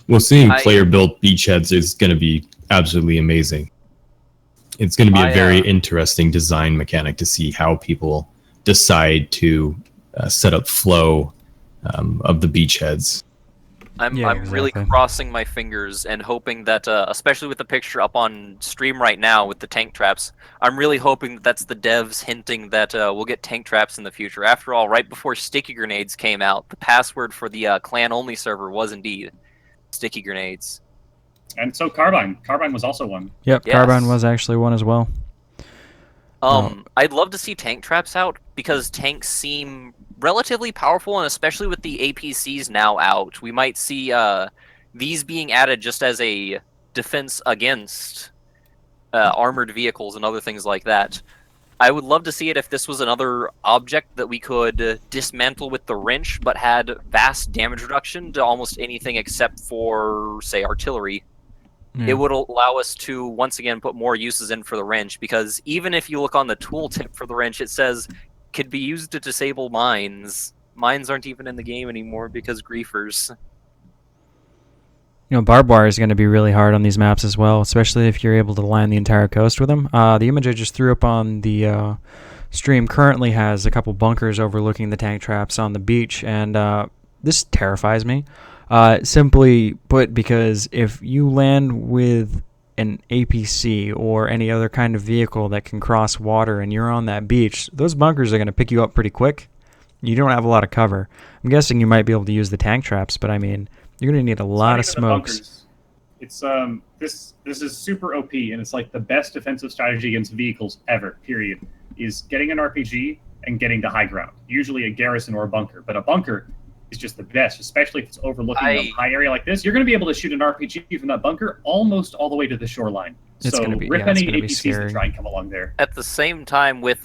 Well, seeing player-built beachheads is going to be absolutely amazing. It's going to be a very interesting design mechanic to see how people decide to set up flow of the beachheads. I'm really crossing my fingers and hoping that, especially with the picture up on stream right now with the tank traps, I'm really hoping that that's the devs hinting that we'll get tank traps in the future. After all, right before sticky grenades came out, the password for the clan-only server was indeed sticky grenades. And so Carbine was also one. Yep, Yes. Carbine was actually one as well. I'd love to see tank traps out, because tanks seem relatively powerful, and especially with the APCs now out, we might see these being added just as a defense against armored vehicles and other things like that. I would love to see it if this was another object that we could dismantle with the wrench, but had vast damage reduction to almost anything except for, say, artillery. Yeah. It would allow us to, once again, put more uses in for the wrench, because even if you look on the tooltip for the wrench, it says could be used to disable mines. Mines aren't even in the game anymore because griefers. Barbed wire is going to be really hard on these maps as well, especially if you're able to line the entire coast with them. The image I just threw up on the stream currently has a couple bunkers overlooking the tank traps on the beach, and this terrifies me. Simply put, because if you land with an APC or any other kind of vehicle that can cross water and you're on that beach, those bunkers are going to pick you up pretty quick. You don't have a lot of cover. I'm guessing you might be able to use the tank traps, but I mean, you're going to need a lot of smokes. It's this is super OP, and it's like the best defensive strategy against vehicles ever, period, is getting an RPG and getting to high ground, usually a garrison or a bunker. But a bunker is just the best, especially if it's overlooking a high area like this. You're going to be able to shoot an RPG from that bunker almost all the way to the shoreline. It's so gonna be, rip yeah, it's any gonna be APCs scary. that try and come along there. At the same time, with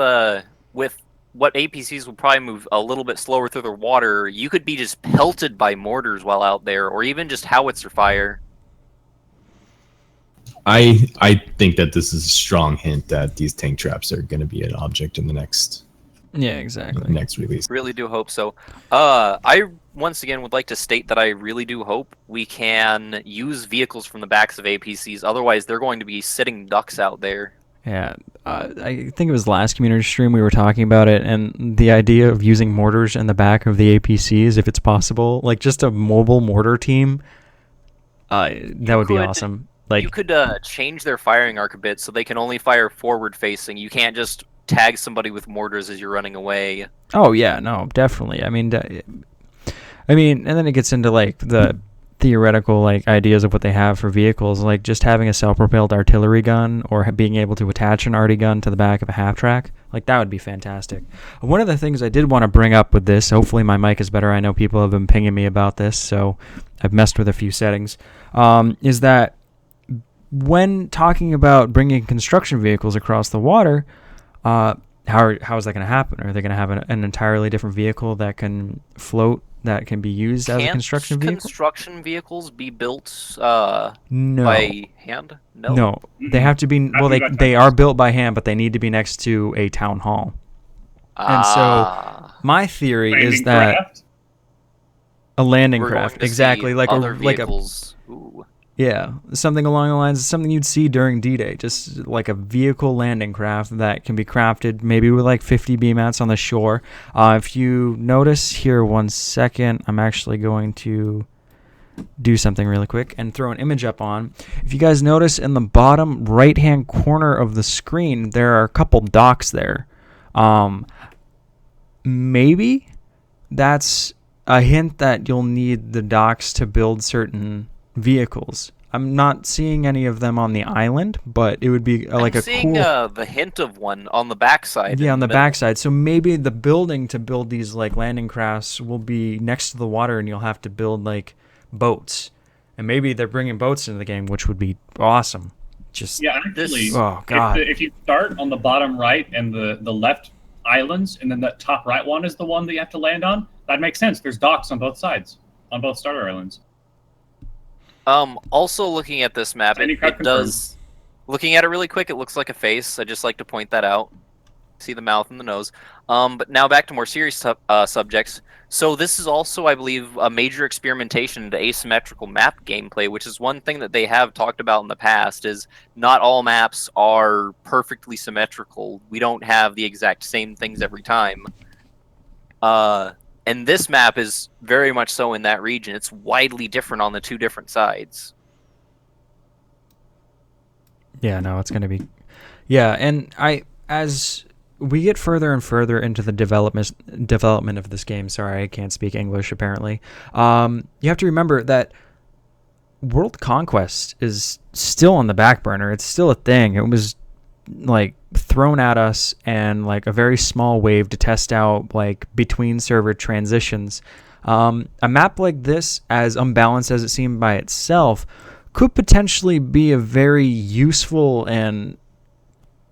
what APCs will probably move a little bit slower through the water, you could be just pelted by mortars while out there, or even just howitzer fire. I think that this is a strong hint that these tank traps are going to be an object in the next release. Really do hope so. I once again would like to state that I really do hope we can use vehicles from the backs of APCs. Otherwise, they're going to be sitting ducks out there. Yeah, I think it was last community stream we were talking about it, and the idea of using mortars in the back of the APCs, if it's possible, like just a mobile mortar team, that would be awesome. Like, you could change their firing arc a bit so they can only fire forward facing. You can't just tag somebody with mortars as you're running away. Oh yeah, no, definitely. I mean, and then it gets into like the theoretical like ideas of what they have for vehicles, like just having a self-propelled artillery gun or being able to attach an arty gun to the back of a half track. Like that would be fantastic. One of the things I did want to bring up with this, hopefully my mic is better. I know people have been pinging me about this, so I've messed with a few settings. Is that when talking about bringing construction vehicles across the water, how is that going to happen? Are they going to have an entirely different vehicle that can float, that can be used as a construction vehicle? Can't construction vehicles be built No. by hand? No, they have to be. Well, they are built by hand, but they need to be next to a town hall. And so my theory is that craft? a landing We're going craft, to exactly, see like other a vehicles. Ooh. Yeah, something along the lines of something you'd see during D-Day, just like a vehicle landing craft that can be crafted maybe with like 50 BMATs on the shore. If you notice here, 1 second, I'm actually going to do something really quick and throw an image up on. If you guys notice in the bottom right-hand corner of the screen, there are a couple docks there. Maybe that's a hint that you'll need the docks to build certain vehicles. I'm not seeing any of them on the island, but it would be like I'm a seeing cool. the hint of one on the backside. Yeah, on the middle. backside. So maybe the building to build these like landing crafts will be next to the water, and you'll have to build like boats. And maybe they're bringing boats into the game, which would be awesome. Just Yeah, actually, oh god. if you start on the bottom right and the left islands, and then the top right one is the one that you have to land on, that makes sense. There's docks on both sides, on both starter islands. Also looking at this map, it does. Looking at it really quick, it looks like a face. I just like to point that out. See the mouth and the nose. But now back to more serious subjects. So this is also, I believe, a major experimentation into asymmetrical map gameplay, which is one thing that they have talked about in the past, is not all maps are perfectly symmetrical. We don't have the exact same things every time. And this map is very much so in that region. It's widely different on the two different sides. Yeah, no, it's going to be... Yeah, and as we get further and further into the development of this game, sorry, I can't speak English apparently, you have to remember that World Conquest is still on the back burner. It's still a thing. It was like thrown at us and like a very small wave to test out like between server transitions. A map like this, as unbalanced as it seemed by itself, could potentially be a very useful and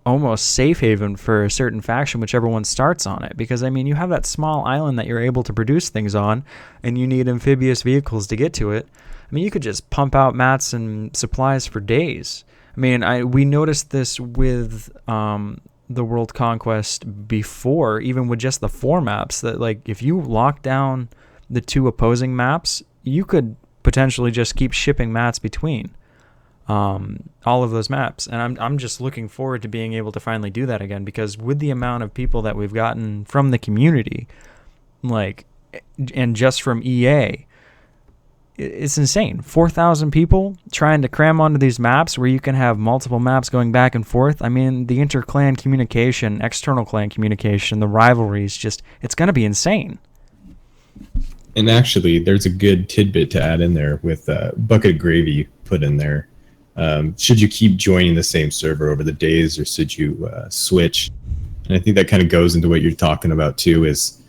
almost safe haven for a certain faction, whichever one starts on it. Because, I mean, you have that small island that you're able to produce things on, and you need amphibious vehicles to get to it. I mean, you could just pump out mats and supplies for days. I mean, we noticed this with the World Conquest before, even with just the 4 maps, that, like, if you lock down the 2 opposing maps, you could potentially just keep shipping mats between all of those maps. And I'm just looking forward to being able to finally do that again, because with the amount of people that we've gotten from the community, like, and just from EA, it's insane. 4,000 people trying to cram onto these maps where you can have multiple maps going back and forth. I mean, the inter-clan communication, external clan communication, the rivalries, just, it's going to be insane. And actually, there's a good tidbit to add in there with Bucket of Gravy put in there. Should you keep joining the same server over the days, or should you switch? And I think that kind of goes into what you're talking about too, is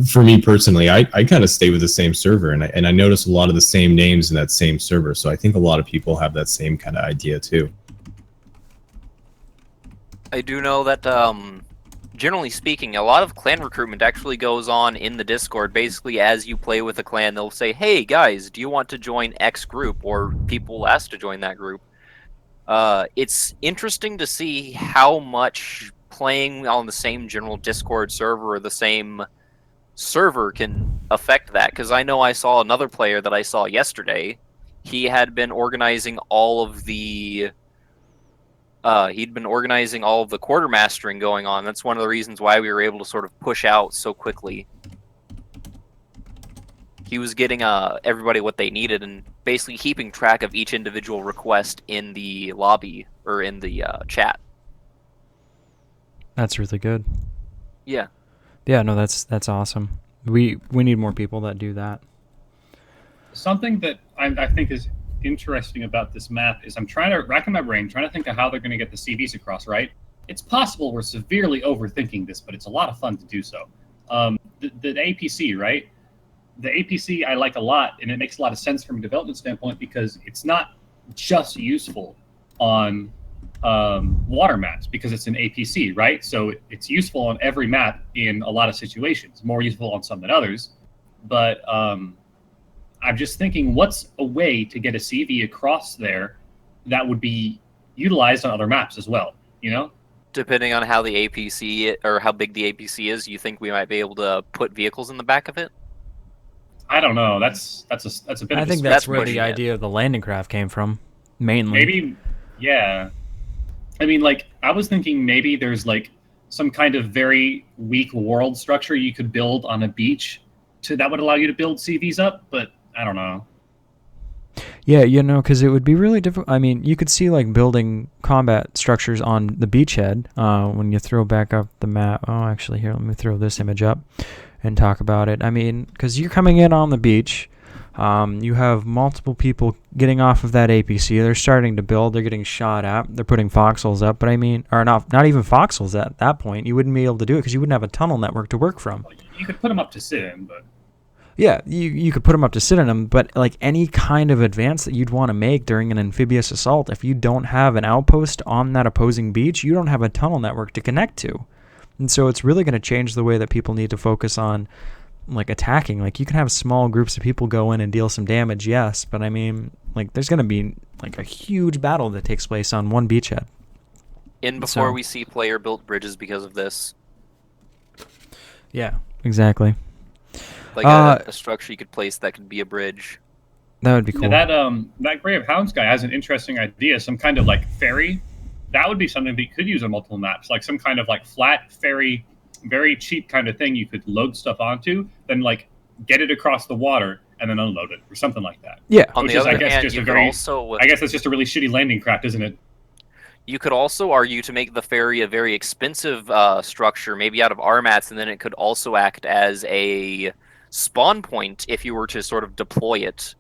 for me personally, I kind of stay with the same server, and I notice a lot of the same names in that same server. So I think a lot of people have that same kind of idea too. I do know that, generally speaking, a lot of clan recruitment actually goes on in the Discord. Basically, as you play with a clan, they'll say, hey guys, do you want to join X group? Or people will ask to join that group. It's interesting to see how much playing on the same general Discord server or the same server can affect that, because I know I saw another player that I saw yesterday. He had been organizing all of the quartermastering going on. That's one of the reasons why we were able to sort of push out so quickly. He was getting everybody what they needed and basically keeping track of each individual request in the lobby or in the chat. That's really good. Yeah. Yeah, no, that's awesome. We need more people that do that. Something that I think is interesting about this map is I'm trying to rack in my brain, trying to think of how they're going to get the CVs across, right? It's possible we're severely overthinking this, but it's a lot of fun to do so. The APC, right? The APC I like a lot, and it makes a lot of sense from a development standpoint because it's not just useful on water maps because it's an APC, right? So it's useful on every map in a lot of situations, more useful on some than others. But I'm just thinking, what's a way to get a CV across there that would be utilized on other maps as well, you know? Depending on how the APC or how big the APC is, you think we might be able to put vehicles in the back of it? I don't know. That's a bit. I of think a that's where the pushing it. idea of the landing craft came from, mainly. Maybe, yeah. I mean, like, I was thinking maybe there's like some kind of very weak world structure you could build on a beach that would allow you to build CVs up, but I don't know. Yeah, you know, because it would be really difficult. I mean, you could see like building combat structures on the beachhead when you throw back up the map. Oh, actually, here, let me throw this image up and talk about it. I mean, because you're coming in on the beach. You have multiple people getting off of that APC. They're starting to build. They're getting shot at. They're putting foxholes up. But I mean, or not even foxholes at that point. You wouldn't be able to do it because you wouldn't have a tunnel network to work from. You could put them up to sit in, but... Yeah, you could put them up to sit in them, but like any kind of advance that you'd want to make during an amphibious assault, if you don't have an outpost on that opposing beach, you don't have a tunnel network to connect to. And so it's really going to change the way that people need to focus on like attacking. Like you can have small groups of people go in and deal some damage, yes, but I mean, like there's going to be like a huge battle that takes place on one beachhead. Before we see player built bridges because of this. Yeah, exactly. Like a structure you could place that could be a bridge. That would be cool. Yeah, that Grey of Hounds guy has an interesting idea. Some kind of like ferry. That would be something that you could use on multiple maps. Like some kind of like flat ferry, very cheap kind of thing you could load stuff onto, then like get it across the water and then unload it or something like that. Yeah. On the other hand, you could also... I guess that's just a really shitty landing craft, isn't it? You could also argue to make the ferry a very expensive structure, maybe out of RMATs, and then it could also act as a spawn point if you were to sort of deploy it.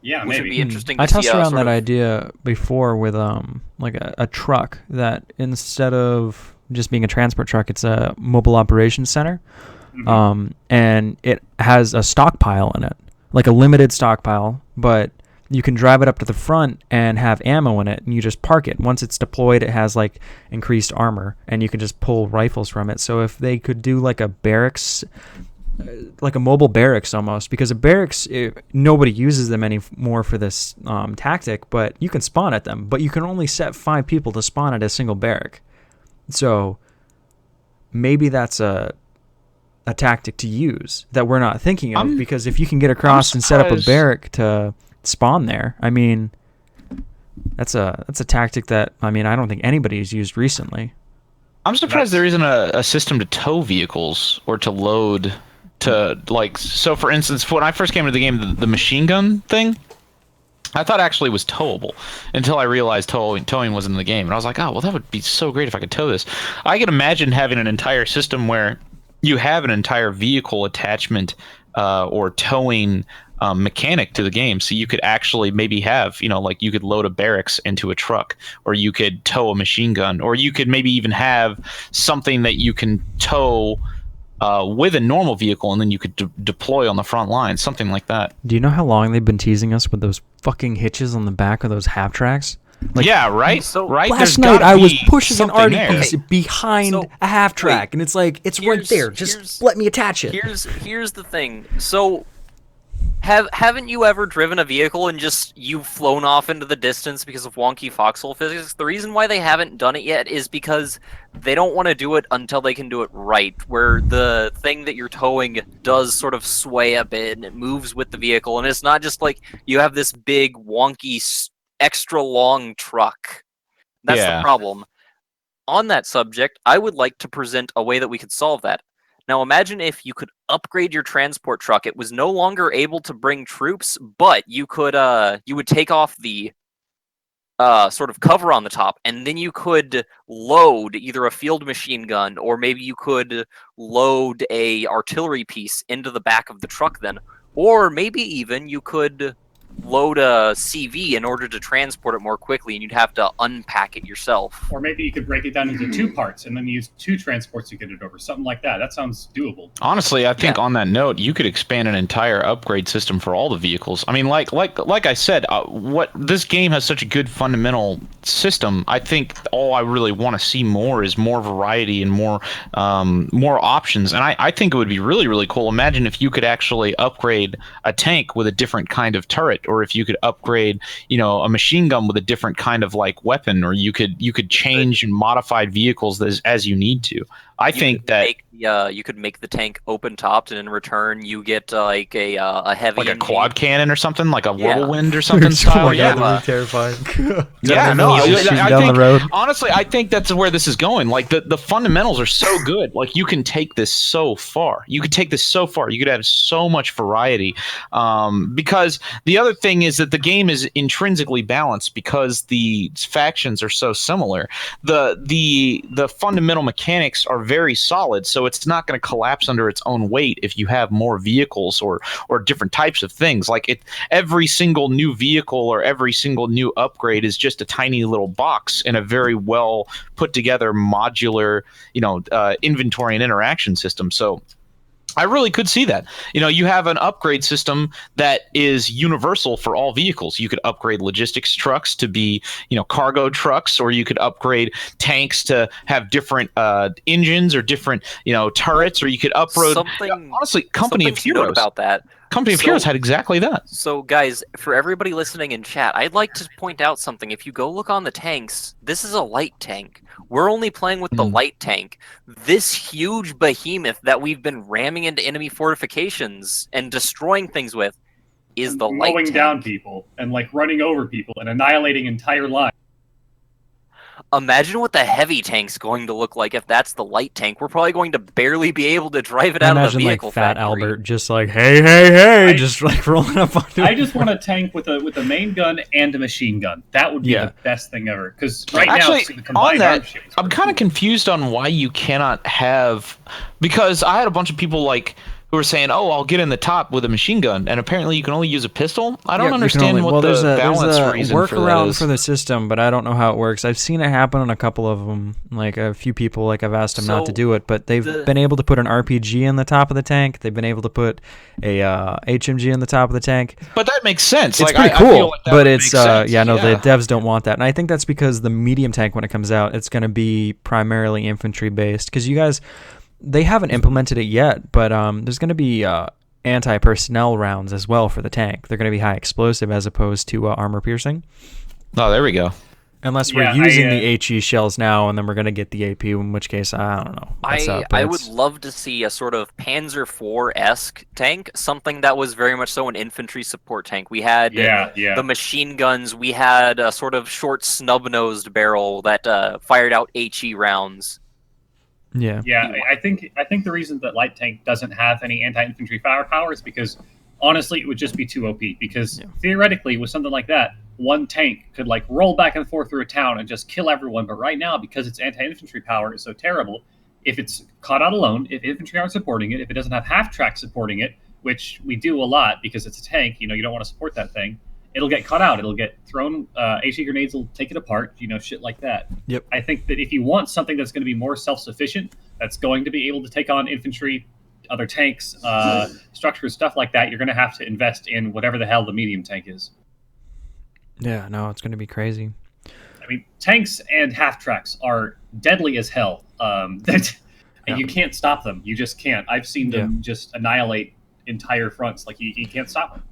Yeah, which maybe. would be interesting to I tossed see, around that idea before with like a truck that instead of just being a transport truck, it's a mobile operations center. Mm-hmm. And it has a stockpile in it, like a limited stockpile, but you can drive it up to the front and have ammo in it, and you just park it. Once it's deployed, it has like increased armor, and you can just pull rifles from it. So if they could do like a barracks, like a mobile barracks almost, because a barracks, nobody uses them anymore for this tactic, but you can spawn at them, but you can only set 5 people to spawn at a single barrack. So maybe that's a a tactic to use that we're not thinking of, because if you can get I'm across and set up a surprised- barrack to spawn there, I mean, that's a tactic that, I mean, I don't think anybody's used recently. I'm surprised there isn't a system to tow vehicles or to load to, like, so for instance, when I first came into the game, the machine gun thing, I thought actually was towable until I realized towing wasn't in the game. And I was like, oh, well, that would be so great if I could tow this. I can imagine having an entire system where you have an entire vehicle attachment or towing mechanic to the game. So you could actually maybe have, like you could load a barracks into a truck, or you could tow a machine gun, or you could maybe even have something that you can tow with a normal vehicle, and then you could deploy on the front line, something like that. Do you know how long they've been teasing us with those fucking hitches on the back of those half tracks? Like, yeah, right. So right. Last There's night gotta I was be pushing an something RD piece there. behind So, a half track, wait, and it's like, it's right there. Just let me attach it. Here's the thing. So, haven't you ever driven a vehicle and just you've flown off into the distance because of wonky Foxhole physics? The reason why they haven't done it yet is because they don't want to do it until they can do it right, where the thing that you're towing does sort of sway a bit and it moves with the vehicle, and it's not just like you have this big wonky extra long truck. That's the problem. On that subject, I would like to present a way that we could solve that. Now imagine if you could upgrade your transport truck. It was no longer able to bring troops, but you could you would take off the sort of cover on the top, and then you could load either a field machine gun, or maybe you could load a artillery piece into the back of the truck then. Or maybe even you could load a CV in order to transport it more quickly, and you'd have to unpack it yourself. Or maybe you could break it down into 2 parts and then use 2 transports to get it over. Something like that. That sounds doable. Honestly, I think on that note, you could expand an entire upgrade system for all the vehicles. I mean, like I said, what this game has such a good fundamental system. I think all I really want to see more is more variety and more options. And I think it would be really, really cool. Imagine if you could actually upgrade a tank with a different kind of turret, or if you could upgrade, a machine gun with a different kind of like weapon, or you could change and modify vehicles as you need to. I think that you could make the tank open topped, and in return you get like a heavy, like a quad cannon or something, like a Yeah. whirlwind or something style. Yeah, Yeah, terrifying. yeah, no. I down think, the road. honestly, I think that's where this is going. Like the fundamentals are so good. Like you can take this so far. You could have so much variety. Because the other thing is that the game is intrinsically balanced because the factions are so similar. The fundamental mechanics are very solid, so it's not going to collapse under its own weight if you have more vehicles or different types of things. Like every single new vehicle or every single new upgrade is just a tiny little box in a very well put together modular, inventory and interaction system. So I really could see that. You have an upgrade system that is universal for all vehicles. You could upgrade logistics trucks to be, cargo trucks, or you could upgrade tanks to have different engines or different, turrets, or you could upgrade. Honestly, Company of Heroes about that. Company of Heroes had exactly that. So, guys, for everybody listening in chat, I'd like to point out something. If you go look on the tanks, this is a light tank. We're only playing with the light tank. This huge behemoth that we've been ramming into enemy fortifications and destroying things with is the light tank. Mowing down people and like running over people and annihilating entire lines. Imagine what the heavy tank's going to look like if that's the light tank. We're probably going to barely be able to drive it out of the vehicle like Fat factory. Albert just like, hey, just like rolling up on I just want a tank with a main gun and a machine gun. That would be the best thing ever. Because right now, it's the combined on arm that, shit. I'm kind of confused on why you cannot have, because I had a bunch of people like who were saying, "Oh, I'll get in the top with a machine gun," and apparently you can only use a pistol. I don't understand what the balance reason for that workaround is. for the system, but I don't know how it works. I've seen it happen on a couple of them. Like a few people, like I've asked them not to do it, but they've been able to put an RPG in the top of the tank. They've been able to put a HMG in the top of the tank. But that makes sense. It's pretty cool, but it's the devs don't want that, and I think that's because the medium tank, when it comes out, it's going to be primarily infantry based. Because you guys, they haven't implemented it yet, but there's going to be anti-personnel rounds as well for the tank. They're going to be high explosive as opposed to armor piercing. Oh, there we go. Unless we're using the HE shells now, and then we're going to get the AP, in which case, I don't know. I would love to see a sort of Panzer IV-esque tank, something that was very much so an infantry support tank. We had the machine guns, we had a sort of short snub-nosed barrel that fired out HE rounds. Yeah. Yeah, I think the reason that light tank doesn't have any anti-infantry firepower is because, honestly, it would just be too OP. Because theoretically, with something like that, one tank could like roll back and forth through a town and just kill everyone. But right now, because its anti-infantry power is so terrible, if it's caught out alone, if infantry aren't supporting it, if it doesn't have half-track supporting it, which we do a lot because it's a tank, you don't want to support that thing, it'll get caught out. It'll get thrown. HE grenades will take it apart, shit like that. Yep. I think that if you want something that's going to be more self-sufficient, that's going to be able to take on infantry, other tanks, structures, stuff like that, you're going to have to invest in whatever the hell the medium tank is. Yeah, no, it's going to be crazy. I mean, tanks and half-tracks are deadly as hell. And you can't stop them. You just can't. I've seen them just annihilate entire fronts. Like, you can't stop them.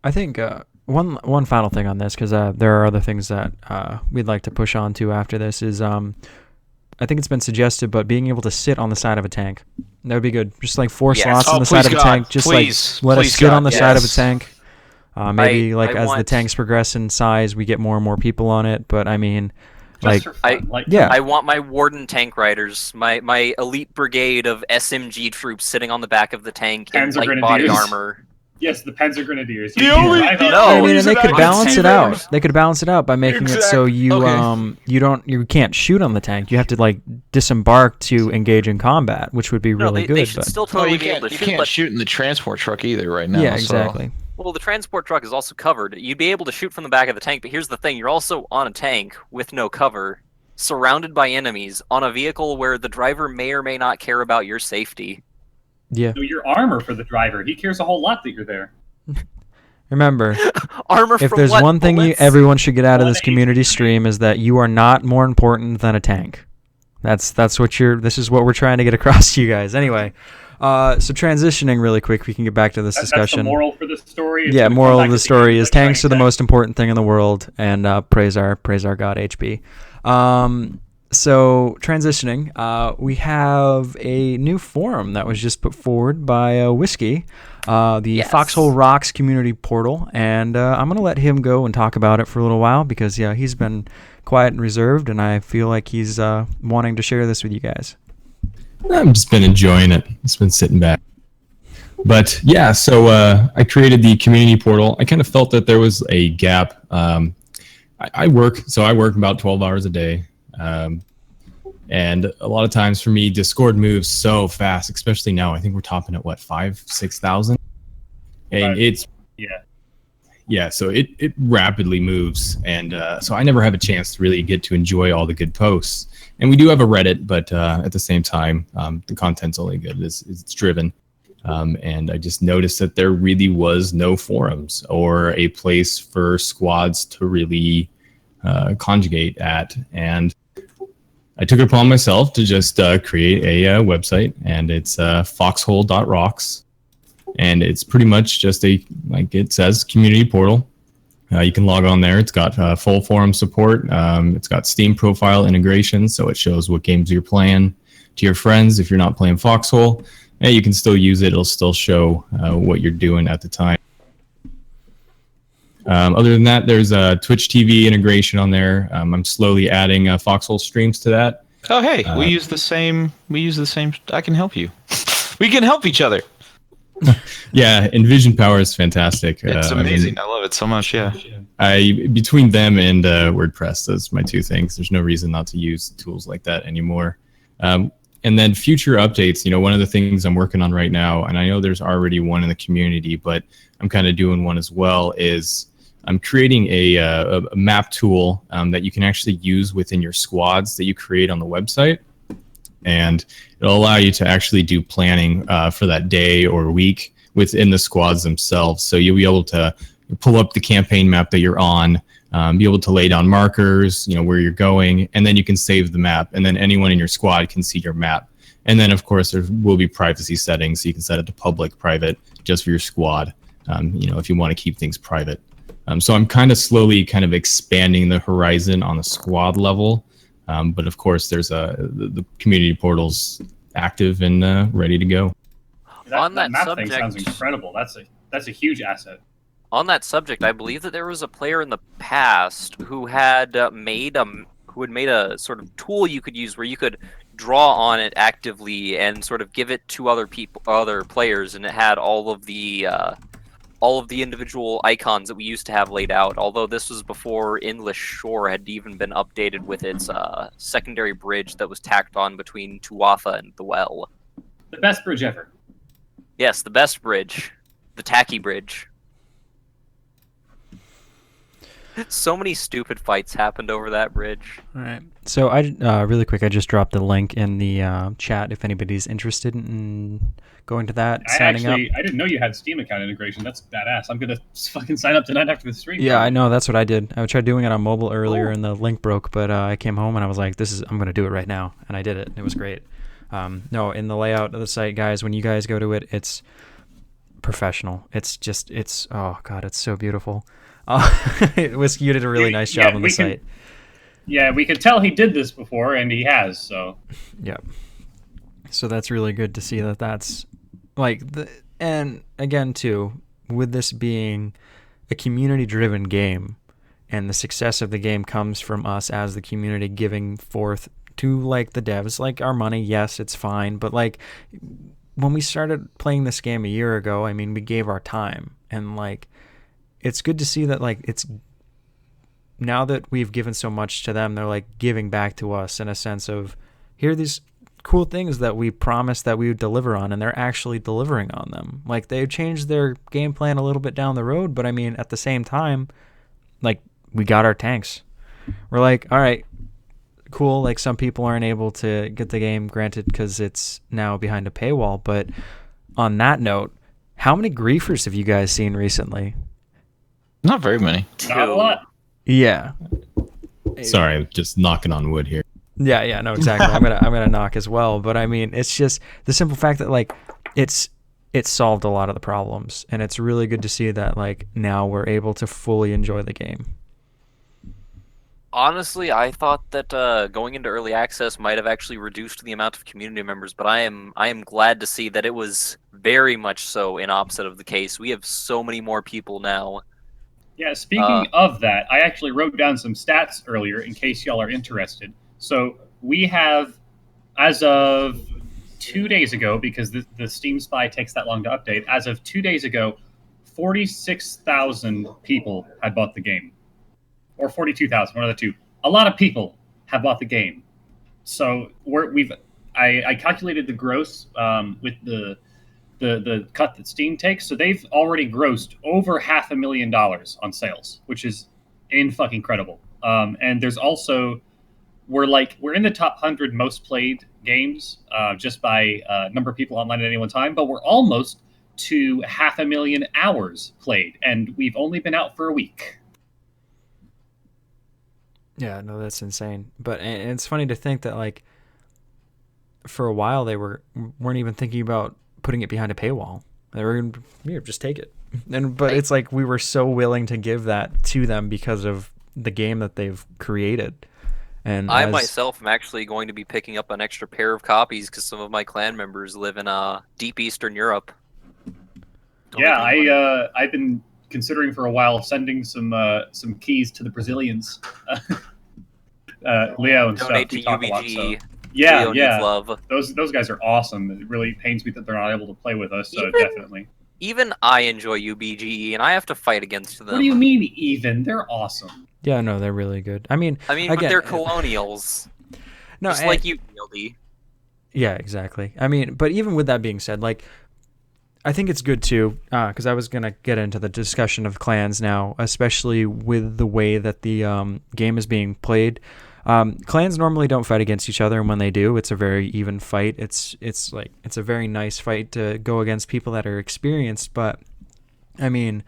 I think one final thing on this, because there are other things that we'd like to push on to after this, is I think it's been suggested, but being able to sit on the side of a tank. That would be good. Just like 4 slots on the side of a tank. Just let us sit on the side of a tank. Maybe as the tanks progress in size, we get more and more people on it. But I mean, I want my Warden tank riders, my elite brigade of SMG troops sitting on the back of the tank in light body armor. Yes, the Panzer Grenadiers. I mean, and they could balance it out. They could balance it out by making it so you can't shoot on the tank. You have to like disembark to engage in combat, which would be really good. They should still totally be able to you shoot. Can't shoot in the transport truck either right now. Yeah, exactly. So. Well, the transport truck is also covered. You'd be able to shoot from the back of the tank, but here's the thing: you're also on a tank with no cover, surrounded by enemies, on a vehicle where the driver may or may not care about your safety. Yeah. So your armor for the driver. He cares a whole lot that you're there. Remember, armor. If there's one thing everyone should get out of this community stream is that you are not more important than a tank. This is what we're trying to get across to you guys. Anyway, so transitioning really quick, we can get back to this discussion. That's the moral for the story. Moral of the story is tanks are the most important thing in the world, and praise our god HP. So transitioning, we have a new forum that was just put forward by Whiskey, the Foxhole Rocks community portal, and I'm going to let him go and talk about it for a little while because he's been quiet and reserved, and I feel like he's wanting to share this with you guys. I've just been enjoying it. Just been sitting back. But yeah, so I created the community portal. I kind of felt that there was a gap. I work about 12 hours a day. And a lot of times for me, Discord moves so fast, especially now. I think we're topping at 5,000-6,000, and so it rapidly moves, and so I never have a chance to really get to enjoy all the good posts. And we do have a Reddit, but at the same time, the content's only good as it's driven. And I just noticed that there really was no forums or a place for squads to really conjugate at, and I took it upon myself to just create a website, and it's foxhole.rocks, and it's pretty much just like it says, community portal. You can log on there. It's got full forum support. It's got Steam profile integration, so it shows what games you're playing to your friends. If you're not playing Foxhole, you can still use it. It'll still show what you're doing at the time. Other than that, there's a Twitch TV integration on there. I'm slowly adding Foxhole streams to that. Oh, hey, we use the same. I can help you. We can help each other. Yeah, Envision Power is fantastic. It's amazing. I love it so much. Yeah. Between them and WordPress, those are my two things. There's no reason not to use tools like that anymore. And then future updates. One of the things I'm working on right now, and I know there's already one in the community, but I'm kind of doing one as well, is I'm creating a map tool that you can actually use within your squads that you create on the website. And it'll allow you to actually do planning for that day or week within the squads themselves. So you'll be able to pull up the campaign map that you're on, be able to lay down markers, where you're going, and then you can save the map. And then anyone in your squad can see your map. And then, of course, there will be privacy settings. So you can set it to public, private, just for your squad, if you want to keep things private. So I'm kind of slowly kind of expanding the horizon on a squad level. But of course, there's the community portal's active and ready to go. That map thing sounds incredible. That's a huge asset. On that subject, I believe that there was a player in the past who had made a sort of tool you could use where you could draw on it actively and sort of give it to other players, and it had all of the individual icons that we used to have laid out. Although this was before Endless Shore had even been updated with its secondary bridge that was tacked on between Tuatha and the Well. The best bridge ever. Yes, the best bridge, the tacky bridge. So many stupid fights happened over that bridge. All right. So I really quick, I just dropped the link in the chat if anybody's interested in going to that, signing up. I didn't know you had Steam account integration. That's badass. I'm gonna fucking sign up tonight after the stream. Yeah, I know. That's what I did. I tried doing it on mobile earlier, and the link broke. But I came home and I was like, I'm gonna do it right now, and I did it. It was great. No, in the layout of the site, guys, when you guys go to it, it's professional. It's oh god, it's so beautiful. Whiskey, you did a really nice job on the site. Yeah, we could tell he did this before, and he has. So. Yeah. So that's really good to see that's like and again too, with this being a community-driven game, and the success of the game comes from us as the community giving forth to like the devs, like our money. Yes, it's fine, but like when we started playing this game a year ago, I mean, we gave our time, and like it's good to see that like it's now that we've given so much to them, they're like giving back to us in a sense of here are these cool things that we promised that we would deliver on, and they're actually delivering on them. Like they've changed their game plan a little bit down the road, but I mean at the same time, like we got our tanks. We're like, all right, cool. Like some people aren't able to get the game, granted, because it's now behind a paywall. But on that note, how many griefers have you guys seen recently? Not very many. Not a lot. Yeah. Sorry, I'm just knocking on wood here. Yeah, no, exactly. I'm gonna knock as well. But I mean, it's just the simple fact that like it solved a lot of the problems, and it's really good to see that like now we're able to fully enjoy the game. Honestly, I thought that going into early access might have actually reduced the amount of community members, but I am glad to see that it was very much so in opposite of the case. We have so many more people now. Yeah, speaking of that, I actually wrote down some stats earlier in case y'all are interested. So we have, as of 2 days ago, because the Steam Spy takes that long to update, as of 2 days ago, 46,000 people had bought the game. Or 42,000, one of the two. A lot of people have bought the game. So I calculated the gross with the cut that Steam takes. So they've already grossed over $500,000 on sales, which is fucking incredible. And there's also we're in the top 100 most played games just by number of people online at any one time, but we're almost to 500,000 hours played, and we've only been out for a week. Yeah, no, that's insane. But and it's funny to think that like for a while they weren't even thinking about putting it behind a paywall. They were gonna, here, just take it. But it's like we were so willing to give that to them because of the game that they've created. And I myself am actually going to be picking up an extra pair of copies because some of my clan members live in deep Eastern Europe. Yeah, I've been considering for a while sending some keys to the Brazilians, Leo and donate stuff. To UBG. Yeah, Leo yeah. Needs love. Those guys are awesome. It really pains me that they're not able to play with us. So definitely. Even I enjoy UBG, and I have to fight against them. What do you mean? Even they're awesome. Yeah, no, they're really good. I mean, again, but they're colonials. No, just like you, DLD. Yeah, exactly. I mean, but even with that being said, like, I think it's good too, because I was gonna get into the discussion of clans now, especially with the way that the game is being played. Clans normally don't fight against each other, and when they do, it's a very even fight. It's a very nice fight to go against people that are experienced. But I mean,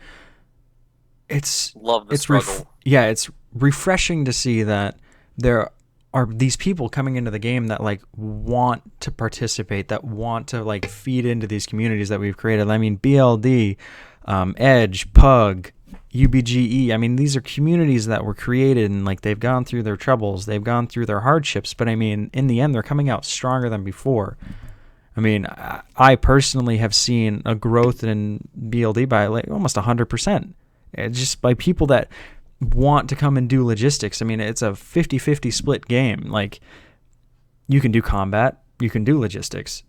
it's struggle. It's refreshing to see that there are these people coming into the game that like want to participate, that want to like feed into these communities that we've created. I mean, BLD, Edge, Pug, UBGE. I mean, these are communities that were created and like they've gone through their troubles, they've gone through their hardships, but I mean, in the end, they're coming out stronger than before. I mean, I personally have seen a growth in BLD by like almost 100%. Just by people that want to come and do logistics. I mean, it's a 50-50 split game. Like, you can do combat, you can do logistics.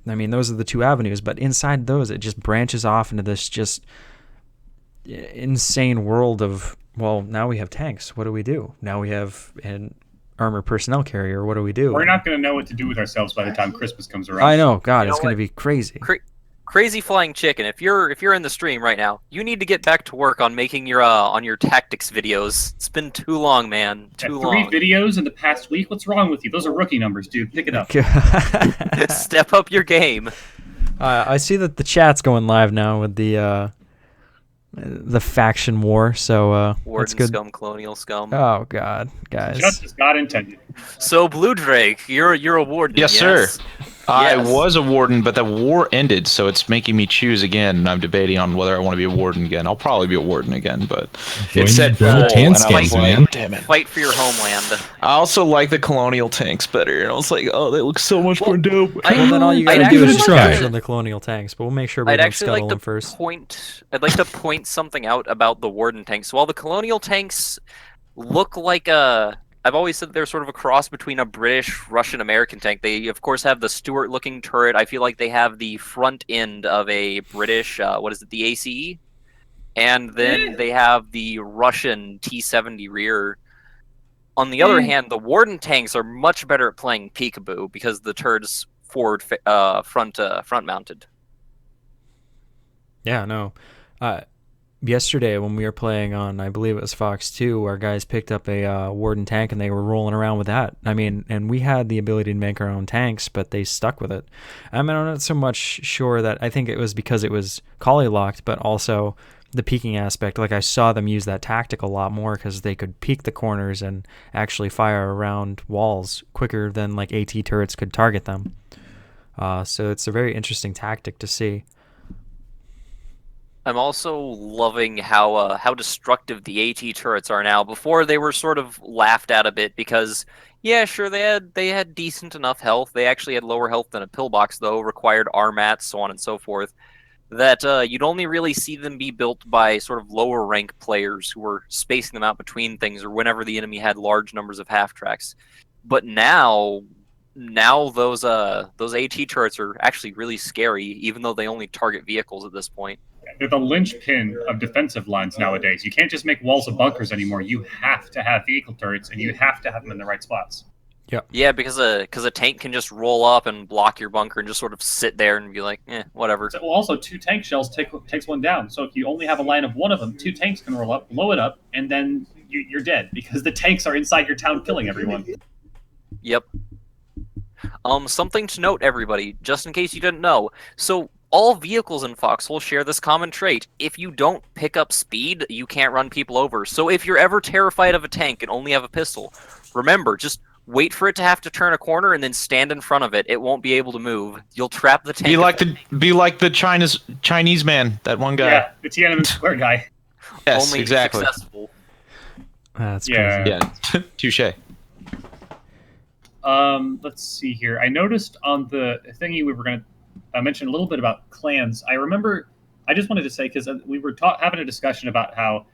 I mean, those are the two avenues, but inside those, it just branches off into this just insane world of, well, now we have tanks. What do we do? Now we have an armored personnel carrier. What do we do? We're not going to know what to do with ourselves by the time Christmas comes around. I know. God, it's know going to what? be crazy. Crazy flying chicken. If you're in the stream right now, you need to get back to work on making your on your tactics videos. It's been too long, man. Too long. 3 videos in the past week. What's wrong with you? Those are rookie numbers, dude. Pick it up. Step up your game. I see that the chat's going live now with the faction war, so that's Warden good. scum, colonial scum. Oh God, guys. Just as God intended. So Blue Drake, you're a warden. Yes, sir. I Yes. was a warden, but the war ended, so it's making me choose again. And I'm debating on whether I want to be a warden again. I'll probably be a warden again, but Join- it said join the full, tan and I was scans, like, man. damn it. Fight for your homeland. I also like the colonial tanks better, and I was like, oh, they look so much more dope. Well, then all you I'd gotta do is actually just like focus to- on the colonial tanks, but we'll make sure we I'd don't actually like scuttle to them first. I'd like to point something out about the warden tanks. So while the colonial tanks look like I've always said they're sort of a cross between a British, Russian, American tank. They, of course, have the Stuart-looking turret. I feel like they have the front end of a British, the ACE? And then they have the Russian T-70 rear. On the other hand, the Warden tanks are much better at playing peekaboo because the turret's front mounted. Yeah, no. Yesterday when we were playing on, I believe it was Fox 2, our guys picked up a Warden tank and they were rolling around with that. I mean, and we had the ability to make our own tanks, but they stuck with it. I mean, I'm not so much sure that, I think it was because it was collie locked, but also the peeking aspect. Like, I saw them use that tactic a lot more because they could peek the corners and actually fire around walls quicker than like AT turrets could target them. So it's a very interesting tactic to see. I'm also loving how destructive the AT turrets are now. Before they were sort of laughed at a bit because, yeah, sure, they had decent enough health. They actually had lower health than a pillbox, though, required RMATs, so on and so forth. That you'd only really see them be built by sort of lower rank players who were spacing them out between things, or whenever the enemy had large numbers of half tracks. But now those AT turrets are actually really scary, even though they only target vehicles at this point. They're the linchpin of defensive lines nowadays. You can't just make walls of bunkers anymore. You have to have vehicle turrets, and you have to have them in the right spots. Yeah, because a tank can just roll up and block your bunker and just sort of sit there and be like, whatever. So, also, 2 tank shells takes one down. So if you only have a line of one of them, 2 tanks can roll up, blow it up, and then you're dead because the tanks are inside your town killing everyone. Yep. Something to note, everybody, just in case you didn't know. So all vehicles in Foxhole share this common trait. If you don't pick up speed, you can't run people over. So if you're ever terrified of a tank and only have a pistol, remember, just wait for it to have to turn a corner and then stand in front of it. It won't be able to move. You'll trap the tank. Be like the Chinese man, that one guy. Yeah, the Tiananmen Square guy. Yes, Only exactly. successful. That's Yeah. crazy. Yeah, touche. Let's see here. I noticed on the thingy we were going to mention a little bit about clans. I remember, I just wanted to say, because we were having a discussion about how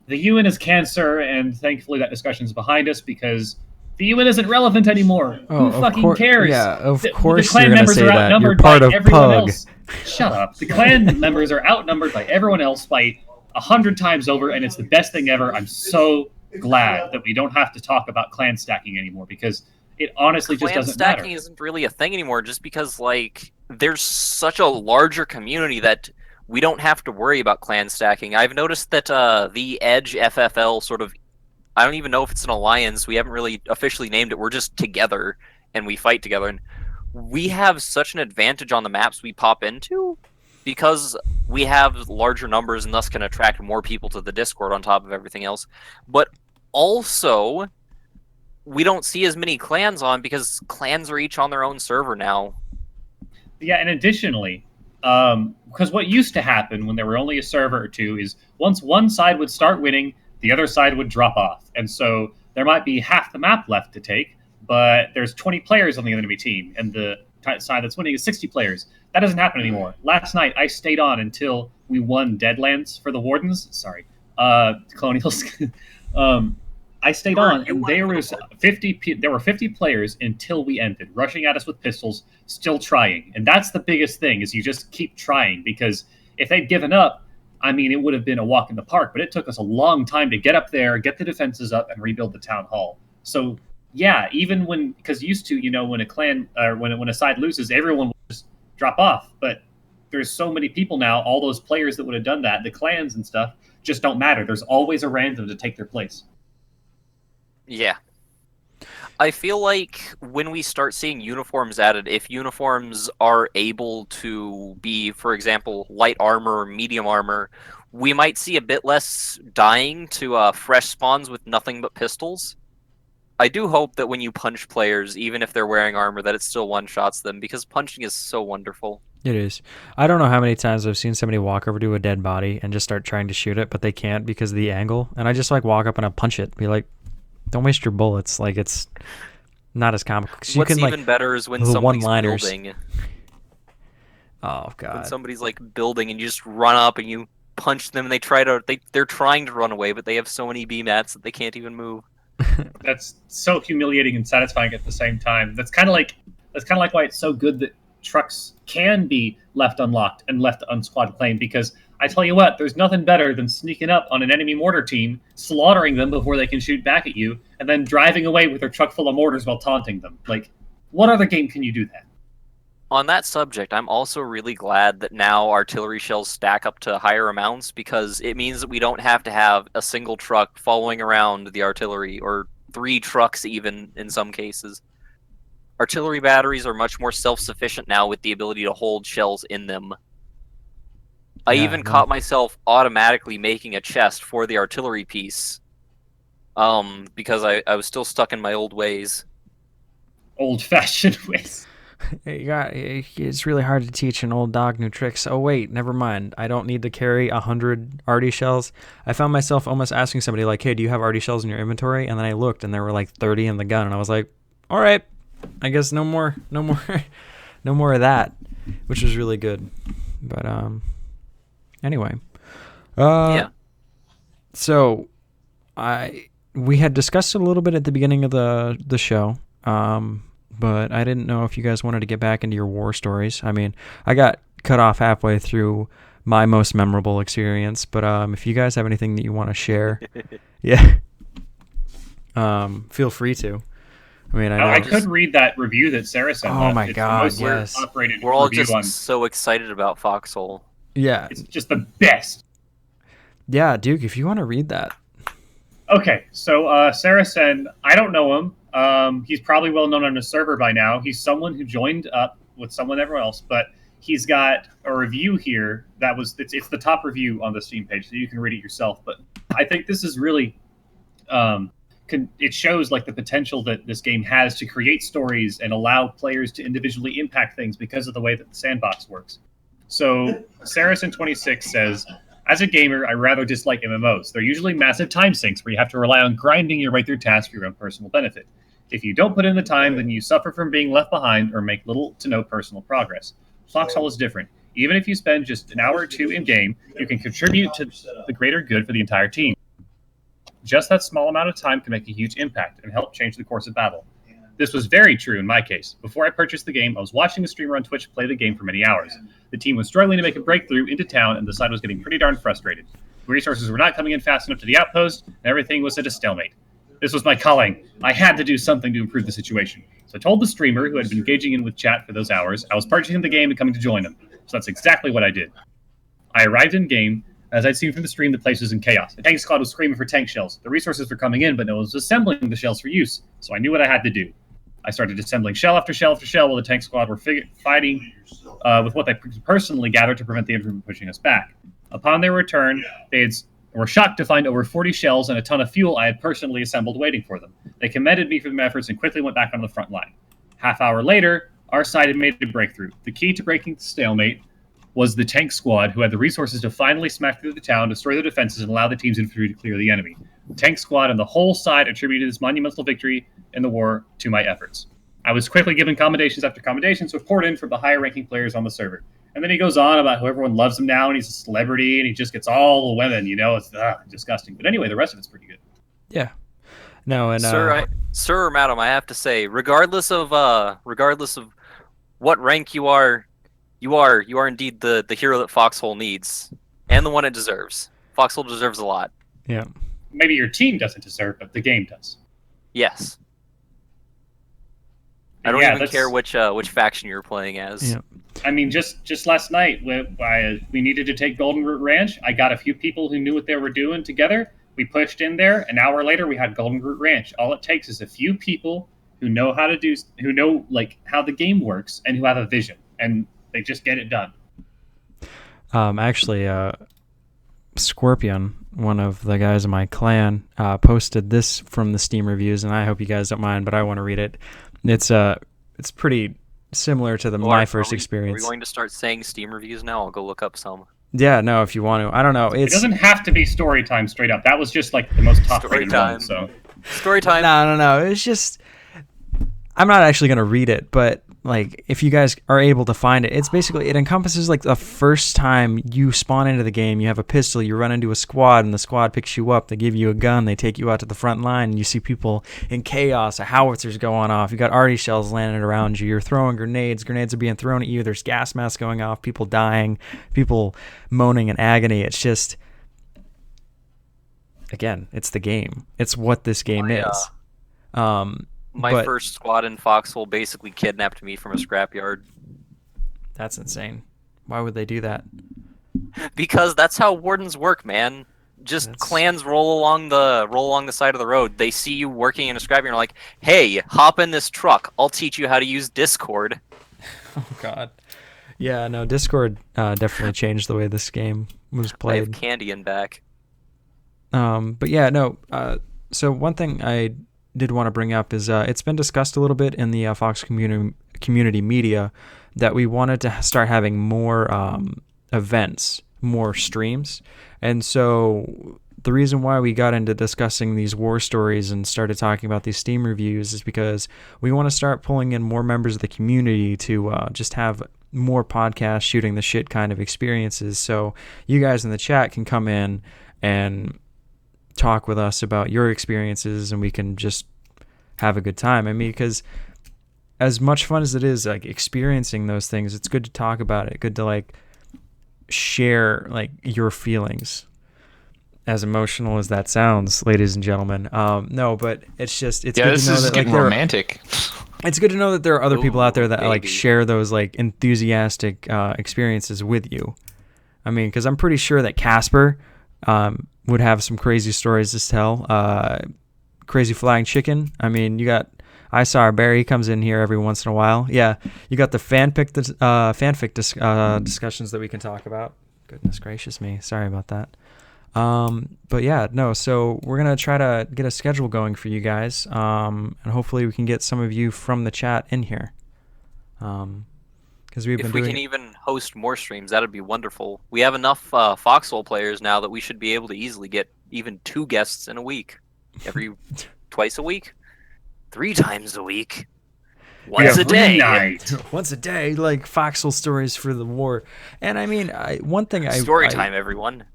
the UN is cancer, and thankfully that discussion is behind us because the UN isn't relevant anymore. Oh, Who fucking cares? Yeah, of The course clan you're gonna members say are that. You're outnumbered part by of everyone Pug. else. Shut up. The clan members are outnumbered by everyone else by 100 times over, and it's the best thing ever. I'm so glad that we don't have to talk about clan stacking anymore because it honestly just Clan doesn't stacking matter. isn't really a thing anymore just because, like, there's such a larger community that we don't have to worry about clan stacking. I've noticed that the Edge FFL sort of, I don't even know if it's an alliance. We haven't really officially named it. We're just together and we fight together. And we have such an advantage on the maps we pop into because we have larger numbers and thus can attract more people to the Discord on top of everything else. But also, we don't see as many clans on because clans are each on their own server now. Yeah, and additionally, Because what used to happen when there were only a server or two is once one side would start winning, the other side would drop off. And so there might be half the map left to take, but there's 20 players on the enemy team, and the side that's winning is 60 players. That doesn't happen anymore. Last night, I stayed on until we won Deadlands for the Wardens. Sorry, Colonials. I stayed on, and there were 50 players until we ended, rushing at us with pistols, still trying. And that's the biggest thing, is you just keep trying, because if they'd given up, I mean, it would have been a walk in the park, but it took us a long time to get up there, get the defenses up, and rebuild the town hall. So, yeah, even when, because used to, when a clan, or when a side loses, everyone will just drop off. But there's so many people now, all those players that would have done that, the clans and stuff, just don't matter. There's always a random to take their place. Yeah. I feel like when we start seeing uniforms added, if uniforms are able to be, for example, light armor or medium armor, we might see a bit less dying to fresh spawns with nothing but pistols. I do hope that when you punch players, even if they're wearing armor, that it still one-shots them, because punching is so wonderful. It is. I don't know how many times I've seen somebody walk over to a dead body and just start trying to shoot it, but they can't because of the angle. And I just walk up and I punch it. Be like, don't waste your bullets. Like, it's not as comical. What's even better is when somebody's building. Oh god. When somebody's building and you just run up and you punch them and they're trying to run away, but they have so many B-mats that they can't even move. That's so humiliating and satisfying at the same time. That's kind of like why it's so good that trucks can be left unlocked and left unsquad claimed, because I tell you what, there's nothing better than sneaking up on an enemy mortar team, slaughtering them before they can shoot back at you, and then driving away with their truck full of mortars while taunting them. What other game can you do that? On that subject, I'm also really glad that now artillery shells stack up to higher amounts, because it means that we don't have to have a single truck following around the artillery, or 3 trucks even in some cases. Artillery batteries are much more self-sufficient now with the ability to hold shells in them. I even caught myself automatically making a chest for the artillery piece, because I was still stuck in my old ways. Old-fashioned ways. It's really hard to teach an old dog new tricks. Oh wait, never mind. I don't need to carry 100 arty shells. I found myself almost asking somebody hey, do you have arty shells in your inventory? And then I looked and there were 30 in the gun, and I was like, all right, I guess no more no more of that, which was really good. But anyway, yeah. So we had discussed it a little bit at the beginning of the show, but I didn't know if you guys wanted to get back into your war stories. I mean, I got cut off halfway through my most memorable experience, but if you guys have anything that you want to share, yeah, feel free to. I mean, I could read that review that Sarah sent. Oh my god, yes. We're all just so excited about Foxhole. Yeah. It's just the best. Yeah, Duke, if you want to read that. Okay, so Sarah said, I don't know him. He's probably well known on the server by now. He's someone who joined up with someone everyone else, but he's got a review here it's the top review on the Steam page, so you can read it yourself. But I think this is really it shows the potential that this game has to create stories and allow players to individually impact things because of the way that the sandbox works. So Saracen26 says, as a gamer, I rather dislike MMOs. They're usually massive time sinks where you have to rely on grinding your way through tasks for your own personal benefit. If you don't put in the time, then you suffer from being left behind or make little to no personal progress. Foxhole is different. Even if you spend just an hour or two in-game, you can contribute to the greater good for the entire team. Just that small amount of time can make a huge impact and help change the course of battle. This was very true in my case. Before I purchased the game, I was watching a streamer on Twitch play the game for many hours. The team was struggling to make a breakthrough into town, and the side was getting pretty darn frustrated. The resources were not coming in fast enough to the outpost, and everything was at a stalemate. This was my calling. I had to do something to improve the situation. So I told the streamer, who had been engaging in with chat for those hours, I was purchasing the game and coming to join him. So that's exactly what I did. I arrived in-game. As I'd seen from the stream, the place was in chaos. The tank squad was screaming for tank shells. The resources were coming in, but no one was assembling the shells for use, so I knew what I had to do. I started assembling shell after shell after shell while the tank squad were fighting with what they personally gathered to prevent the enemy from pushing us back. Upon their return, they were shocked to find over 40 shells and a ton of fuel I had personally assembled waiting for them. They commended me for their efforts and quickly went back on the front line. Half hour later, our side had made a breakthrough. The key to breaking the stalemate was the tank squad who had the resources to finally smash through the town, destroy the defenses, and allow the team's infantry to clear the enemy. The tank squad and the whole side attributed this monumental victory in the war to my efforts. I was quickly given commendations after commendations, which poured in from the higher-ranking players on the server. And then he goes on about how everyone loves him now, and he's a celebrity, and he just gets all the women. It's disgusting. But anyway, the rest of it's pretty good. Yeah. No, and sir or madam, I have to say, regardless of what rank you are indeed the hero that Foxhole needs, and the one it deserves. Foxhole deserves a lot. Yeah. Maybe your team doesn't deserve, but the game does. Yes. I don't even care which faction you're playing as. Yeah. I mean, just last night, we needed to take Golden Root Ranch. I got a few people who knew what they were doing together. We pushed in there. An hour later, we had Golden Root Ranch. All it takes is a few people who know how how the game works and who have a vision, and they just get it done. Actually, Scorpion, one of the guys in my clan, posted this from the Steam reviews, and I hope you guys don't mind, but I want to read it. It's pretty similar to my first experience. Are we going to start saying Steam reviews now? I'll go look up some. Yeah, no, if you want to. I don't know. It doesn't have to be story time straight up. That was just like the most top-rated one. So story time. No. It's just, I'm not actually going to read it, but like if you guys are able to find it, it's basically, it encompasses like the first time you spawn into the game, you have a pistol, you run into a squad, and the squad picks you up, they give you a gun, they take you out to the front line, and you see people in chaos, a howitzer's going off, you got arty shells landing around you, you're throwing grenades are being thrown at you, there's gas masks going off, people dying, people moaning in agony. It's just, again, it's the game. It's what this game is. My first squad in Foxhole basically kidnapped me from a scrapyard. That's insane. Why would they do that? Because that's how wardens work, man. Clans roll along the side of the road. They see you working in a scrapyard and are like, "Hey, hop in this truck. I'll teach you how to use Discord." Oh God. Yeah, no, Discord definitely changed the way this game was played. I have candy in back. But yeah, no. So one thing I did want to bring up is it's been discussed a little bit in the Fox community media that we wanted to start having more events, more streams. And so the reason why we got into discussing these war stories and started talking about these Steam reviews is because we want to start pulling in more members of the community to just have more podcast shooting the shit kind of experiences. So you guys in the chat can come in and talk with us about your experiences, and we can just have a good time. I mean, because as much fun as it is like experiencing those things, it's good to talk about it, good to like share like your feelings, as emotional as that sounds, ladies and gentlemen. No, but it's just, it's good to know that like romantic. It's good to know that there are other people out there that baby. like share those like enthusiastic experiences with you. I mean, because I'm pretty sure that Casper would have some crazy stories to tell. Crazy Flying Chicken. I mean, you got I saw Barry. He comes in here every once in a while. Yeah, you got the fanfic discussions that we can talk about. Goodness gracious me. Sorry about that. But yeah, no. So we're gonna try to get a schedule going for you guys, and hopefully we can get some of you from the chat in here. Because if we can even host more streams, that'd be wonderful. We have enough Foxhole players now that we should be able to easily get even 2 guests in a week, twice a week, 3 times a week, once a day. Once a day, like Foxhole stories for the war. And I mean, story time, everyone.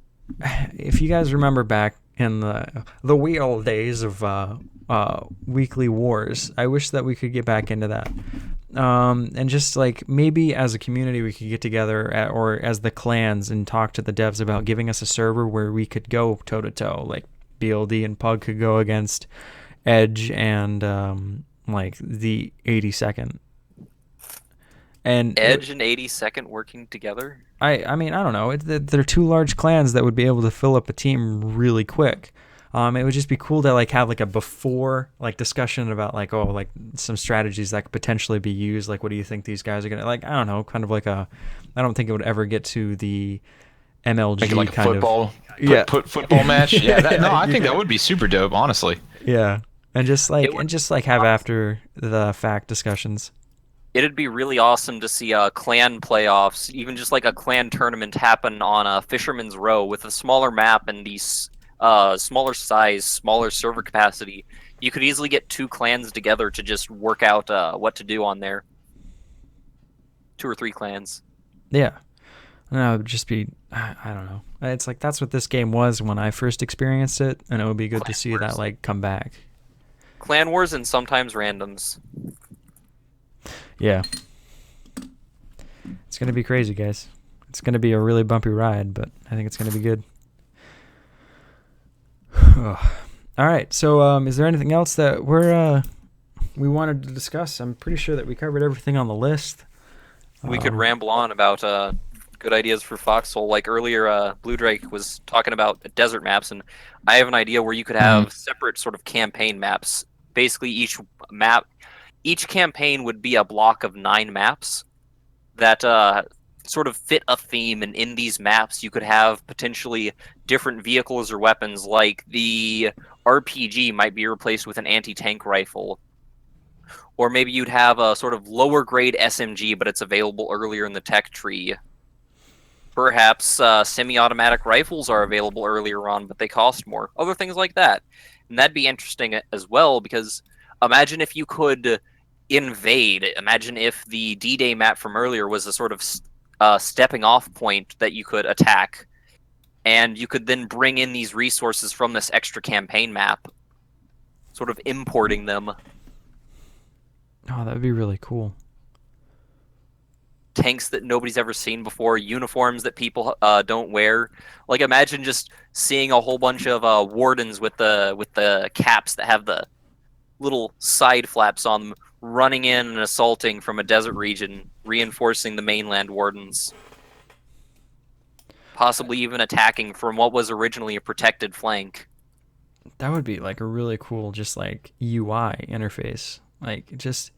If you guys remember back in the wee old days of weekly wars, I wish that we could get back into that. And just like maybe as a community we could get together or as the clans and talk to the devs about giving us a server where we could go toe to toe, like BLD and Pug could go against Edge and like the 82nd. And Edge and 82nd working together? I mean, I don't know. They're 2 large clans that would be able to fill up a team really quick. It would just be cool to like have like a before like discussion about like like some strategies that could potentially be used. Like, what do you think these guys are gonna like? I don't know, kind of like I don't think it would ever get to the MLG like kind a football, of football match. Yeah, I think that would be super dope, honestly. Yeah, and just like have after the fact discussions. It'd be really awesome to see clan playoffs, even just like a clan tournament happen on a Fisherman's Row with a smaller map and these smaller size, smaller server capacity. You could easily get 2 clans together to just work out what to do on there. 2 or 3 clans. Yeah. No, it would just be, I don't know. It's like that's what this game was when I first experienced it, and it would be good to see that like come back. Clan wars and sometimes randoms. Yeah. It's going to be crazy, guys. It's going to be a really bumpy ride, but I think it's going to be good. All right. So is there anything else that we wanted to discuss? I'm pretty sure that we covered everything on the list. We could ramble on about good ideas for Foxhole. Like earlier, Blue Drake was talking about desert maps, and I have an idea where you could have separate sort of campaign maps. Basically, each campaign would be a block of 9 maps that sort of fit a theme, and in these maps you could have potentially different vehicles or weapons, like the RPG might be replaced with an anti-tank rifle. Or maybe you'd have a sort of lower grade SMG, but it's available earlier in the tech tree. Perhaps semi-automatic rifles are available earlier on, but they cost more. Other things like that. And that'd be interesting as well, because imagine if you could invade. Imagine if the D-Day map from earlier was a sort of stepping off point that you could attack. And you could then bring in these resources from this extra campaign map. Sort of importing them. Oh, that would be really cool. Tanks that nobody's ever seen before, uniforms that people don't wear. Like imagine just seeing a whole bunch of wardens with the caps that have the little side flaps on them, running in and assaulting from a desert region, reinforcing the mainland wardens. Possibly even attacking from what was originally a protected flank. That would be like a really cool, just like UI interface. Like just,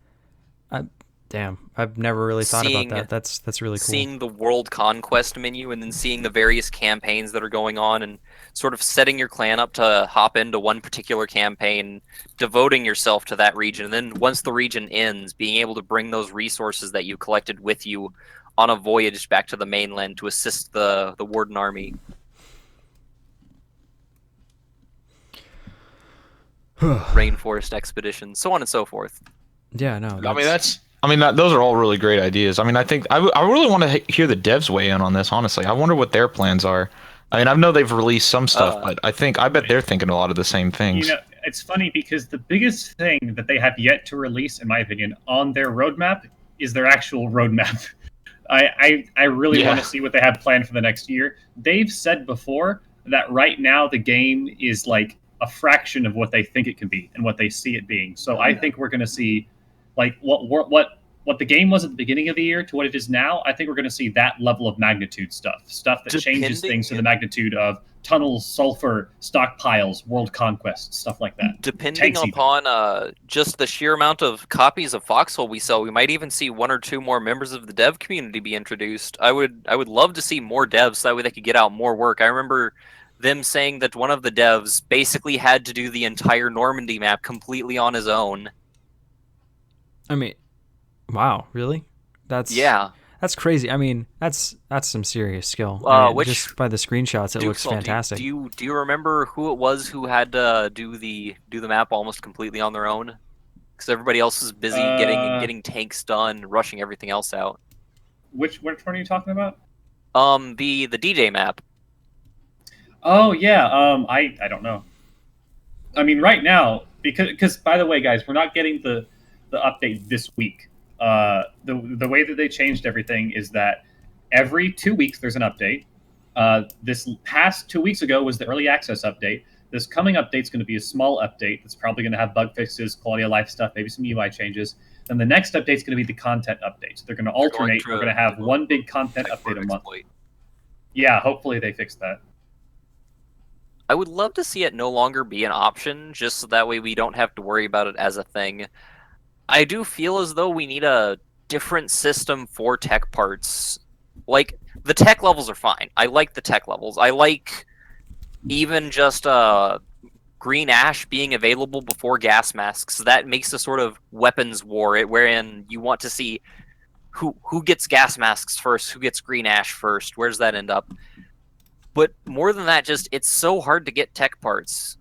damn, I've never really thought about that. That's really cool. Seeing the world conquest menu and then seeing the various campaigns that are going on and sort of setting your clan up to hop into one particular campaign, devoting yourself to that region, and then once the region ends, being able to bring those resources that you collected with you on a voyage back to the mainland to assist the Warden army. Rainforest expeditions, so on and so forth. Yeah, no. Those are all really great ideas. I mean, I think I really want to hear the devs weigh in on this. Honestly, I wonder what their plans are. I mean, I know they've released some stuff, but I bet they're thinking a lot of the same things. You know, it's funny because the biggest thing that they have yet to release, in my opinion, on their roadmap is their actual roadmap. I really want to see what they have planned for the next year. They've said before that right now the game is like a fraction of what they think it can be and what they see it being. So I think we're going to see like what the game was at the beginning of the year to what it is now. I think we're going to see that level of magnitude stuff that changes things to the magnitude of tunnels, sulfur, stockpiles, world conquest, stuff like that. Depending upon just the sheer amount of copies of Foxhole we sell, we might even see 1 or 2 more members of the dev community be introduced. I would love to see more devs so that way they could get out more work. I remember them saying that one of the devs basically had to do the entire Normandy map completely on his own. I mean, wow, really? That's crazy. I mean, that's some serious skill. Just by the screenshots, it looks fantastic. Do you remember who it was who had to do the map almost completely on their own? Because everybody else was busy getting tanks done, rushing everything else out. Which one are you talking about? The D-Day map. Oh yeah, I don't know. I mean, right now, because by the way, guys, we're not getting the update this week. The way that they changed everything is that every 2 weeks there's an update. This past 2 weeks ago was the early access update. This coming update is going to be a small update that's probably going to have bug fixes, quality of life stuff, maybe some UI changes. Then the next update is going to be the content update. So they're going to alternate. We're going to have one big content update a month. Yeah, hopefully they fix that. I would love to see it no longer be an option, just so that way we don't have to worry about it as a thing. I do feel as though we need a different system for tech parts. Like, the tech levels are fine. I like the tech levels. I like even just green ash being available before gas masks. So that makes a sort of weapons war, wherein you want to see who gets gas masks first, who gets green ash first, where does that end up? But more than that, just it's so hard to get tech parts.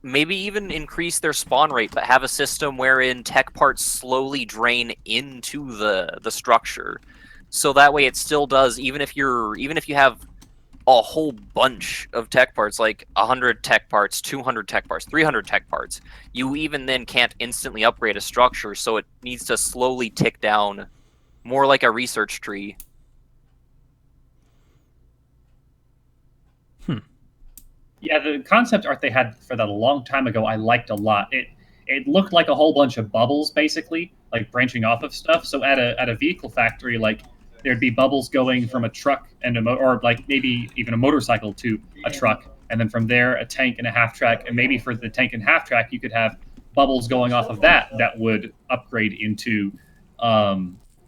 Maybe even increase their spawn rate, but have a system wherein tech parts slowly drain into the structure, so that way it still does. Even if you have a whole bunch of tech parts, like 100 tech parts, 200 tech parts, 300 tech parts, you even then can't instantly upgrade a structure, so it needs to slowly tick down, more like a research tree. Yeah, the concept art they had for that a long time ago, I liked a lot. It looked like a whole bunch of bubbles, basically, like branching off of stuff. So at a vehicle factory, like there'd be bubbles going from a truck and or like maybe even a motorcycle to a truck, and then from there a tank and a half track, and maybe for the tank and half track you could have bubbles going off of that would upgrade into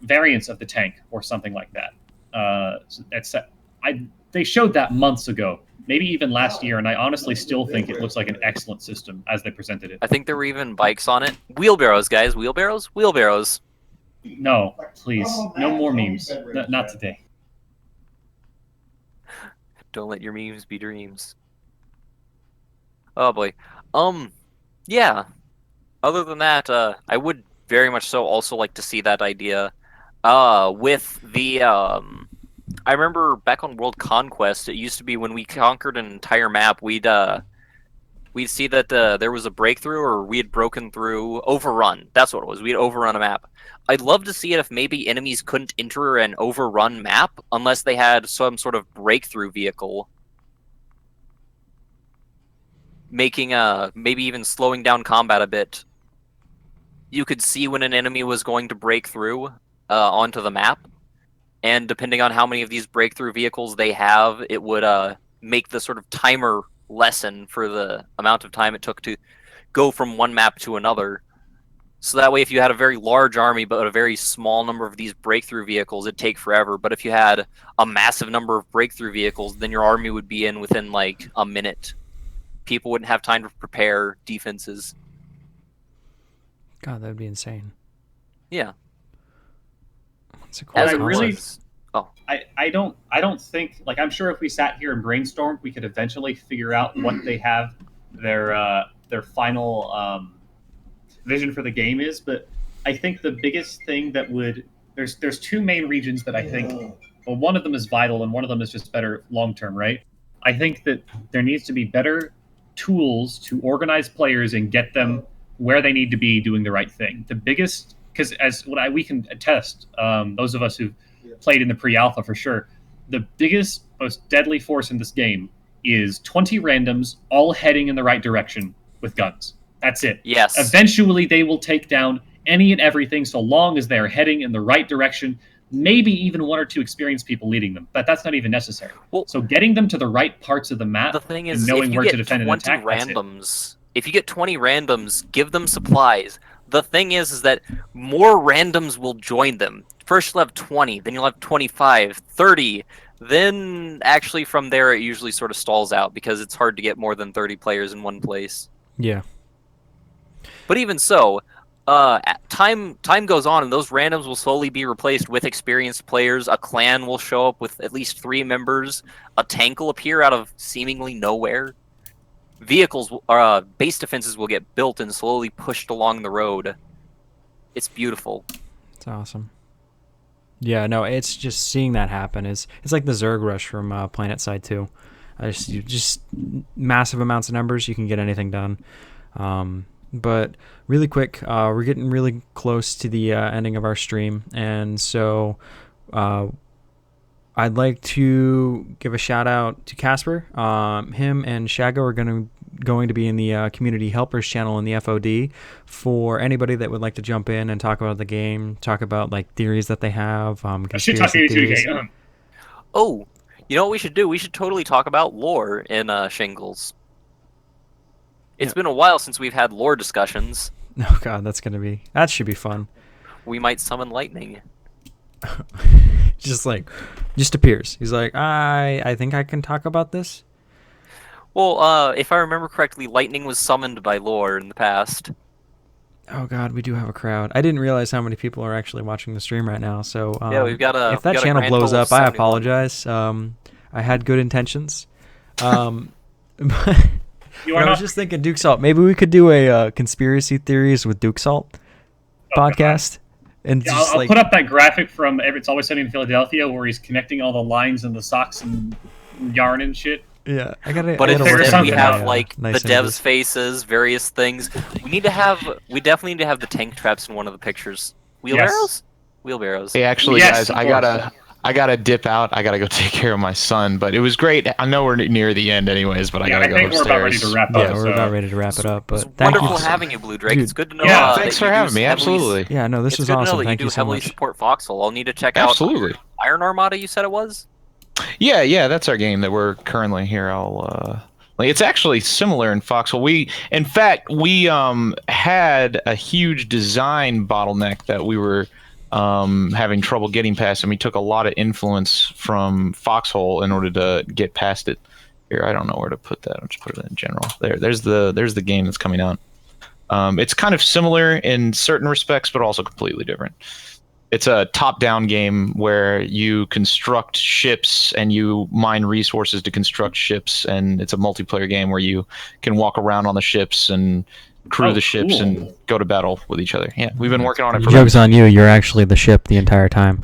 variants of the tank or something like that. They showed that months ago, maybe even last year, and I honestly still think it looks like an excellent system as they presented it. I think there were even bikes on it. Wheelbarrows, guys. Wheelbarrows. No, please. No more memes. Not today. Don't let your memes be dreams. Oh boy. Yeah. Other than that, I would very much so also like to see that idea. With the I remember back on World Conquest, it used to be when we conquered an entire map, we'd see that there was a breakthrough, or we had broken through, overrun. That's what it was. We'd overrun a map. I'd love to see it if maybe enemies couldn't enter an overrun map unless they had some sort of breakthrough vehicle, making maybe even slowing down combat a bit. You could see when an enemy was going to break through onto the map, and depending on how many of these breakthrough vehicles they have, it would make the sort of timer lessen for the amount of time it took to go from one map to another. So that way, if you had a very large army but a very small number of these breakthrough vehicles, it'd take forever. But if you had a massive number of breakthrough vehicles, then your army would be in within like a minute. People wouldn't have time to prepare defenses. God, that would be insane. Yeah. That's a cool And I concept. really, I don't think, like, I'm sure if we sat here and brainstormed, we could eventually figure out what they have their final vision for the game is. But I think the biggest thing that would there's two main regions that I think, well, one of them is vital and one of them is just better long term, right? I think that there needs to be better tools to organize players and get them where they need to be doing the right thing. The biggest, because as we can attest, those of us who've played in the pre-alpha for sure, the biggest, most deadly force in this game is 20 randoms all heading in the right direction with guns. That's it. Yes. Eventually, they will take down any and everything so long as they are heading in the right direction. Maybe even one or two experienced people leading them, but that's not even necessary. Well, so getting them to the right parts of the map, the thing is, and knowing if you where get to defend and attack, randoms, if you get 20 randoms, give them supplies. The thing is that more randoms will join them. First you'll have 20, then you'll have 25, 30. Then actually from there it usually sort of stalls out because it's hard to get more than 30 players in one place. Yeah. But even so, time goes on, and those randoms will slowly be replaced with experienced players. A clan will show up with at least 3 members. A tank will appear out of seemingly nowhere. Vehicles, base defenses will get built and slowly pushed along the road. It's beautiful. It's awesome. Yeah, no, it's just seeing that happen it's like the Zerg rush from Planet Side 2. Just massive amounts of numbers, you can get anything done. But really quick, we're getting really close to the ending of our stream, and so I'd like to give a shout out to Casper. Him and Shago are going to be in the community helpers channel in the FOD for anybody that would like to jump in and talk about the game, talk about like theories that they have. Conspiracy theories. Oh, you know what we should do? We should totally talk about lore in Shingles. It's been a while since we've had lore discussions. Oh god, that should be fun. We might summon lightning. just appears. He's like, I think I can talk about this. Well, if I remember correctly, lightning was summoned by lore in the past. Oh God, we do have a crowd. I didn't realize how many people are actually watching the stream right now. So Yeah, we've got if that a channel grand blows total up, of I 71. apologize. I had good intentions. But You I are was not. just thinking, Duke Salt. Maybe we could do a conspiracy theories with Duke Salt podcast, and Yeah, just I'll like put up that graphic from It's Always Sunny in Philadelphia where he's connecting all the lines and the socks and yarn and shit. yeah. I gotta. But I gotta work instead, on we something have my, like nice the devs' images. faces, various things. We definitely need to have the tank traps in one of the pictures. Wheelbarrows? Wheelbarrows. Hey, actually, Yes, guys, of I gotta dip out. I gotta go take care of my son. But it was great. I know we're near the end, anyways. But I Yeah, gotta I go think upstairs. we're about ready to wrap Yeah, up. we're so. about ready to wrap it up. It was But thank wonderful you. having you, Blue Drake. Dude, It's good to know. Yeah, Thanks that for you do having me. heavily- Absolutely. Yeah, no, this It's was good to know awesome. that Thank you you do so heavily much. support Foxhole. I'll need to check out Absolutely. Iron Armada. You said it was. Yeah, that's our game that we're currently here. Like it's actually similar in Foxhole. In fact, we had a huge design bottleneck that we were having trouble getting past, and we took a lot of influence from Foxhole in order to get past it. Here, I don't know where to put that. I'll just put it in general. There's the game that's coming out. It's kind of similar in certain respects, but also completely different. It's a top-down game where you construct ships and you mine resources to construct ships, and it's a multiplayer game where you can walk around on the ships and crew the ships cool. and go to battle with each other. Yeah, we've been working on it for. Joke's on you. You're actually the ship the entire time.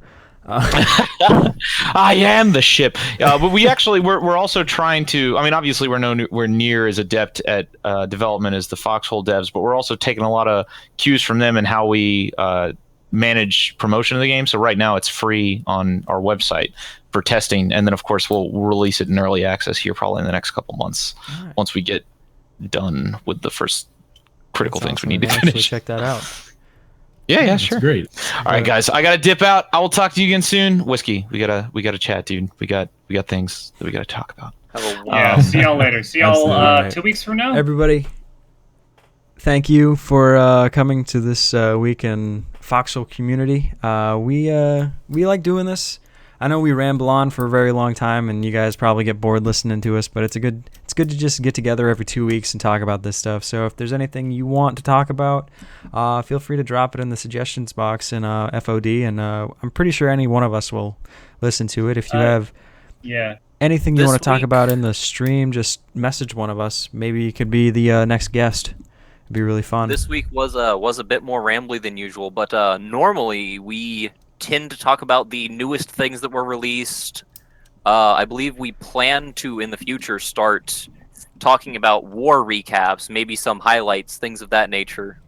I am the ship, but we're also trying to. I mean, obviously we're near as adept at development as the Foxhole devs, but we're also taking a lot of cues from them and how we manage promotion of the game. So right now it's free on our website for testing, and then of course we'll release it in early access here probably in the next couple months Right. once we get done with the first critical That's things awesome. we need to I'm gonna actually finish. check that out. Yeah, That's sure. great. All right, guys, I gotta dip out. I will talk to you again soon. Whiskey, we gotta chat, dude. We got things that we gotta talk about. Have a Yeah, see y'all later. See y'all Absolutely right. 2 weeks from now. Everybody, thank you for coming to this week in Foxhole community. We like doing this. I know we ramble on for a very long time, and you guys probably get bored listening to us. But it's good to just get together every 2 weeks and talk about this stuff. So if there's anything you want to talk about, feel free to drop it in the suggestions box in FOD, and I'm pretty sure any one of us will listen to it. If you have Yeah. anything you This want to talk week- about in the stream, just message one of us. Maybe you could be the next guest. It'd be really fun. This week was a bit more rambly than usual, but normally we tend to talk about the newest things that were released. I believe we plan to in the future start talking about war recaps, maybe some highlights, things of that nature.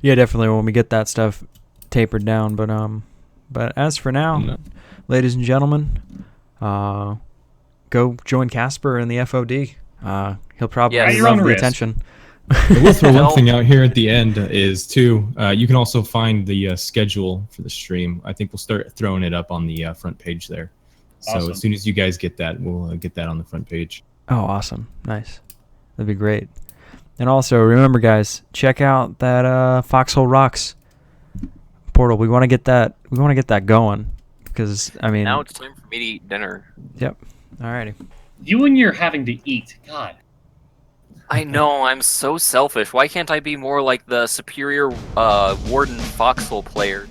Yeah, definitely when we get that stuff tapered down. But as for now, No. ladies and gentlemen, go join Casper in the FOD. He'll probably Yeah, at your love own the risk. attention. I will throw No. one thing out here at the end is too. You can also find the schedule for the stream. I think we'll start throwing it up on the front page there. So Awesome. as soon as you guys get that, we'll get that on the front page. Oh, awesome. Nice. That'd be great. And also, remember, guys, check out that Foxhole Rocks portal. We want to get that. We want to get that going because I mean. Now it's time for me to eat dinner. Yep. Alrighty. You and your having to eat. God. I know, I'm so selfish. Why can't I be more like the superior Warden Foxhole player?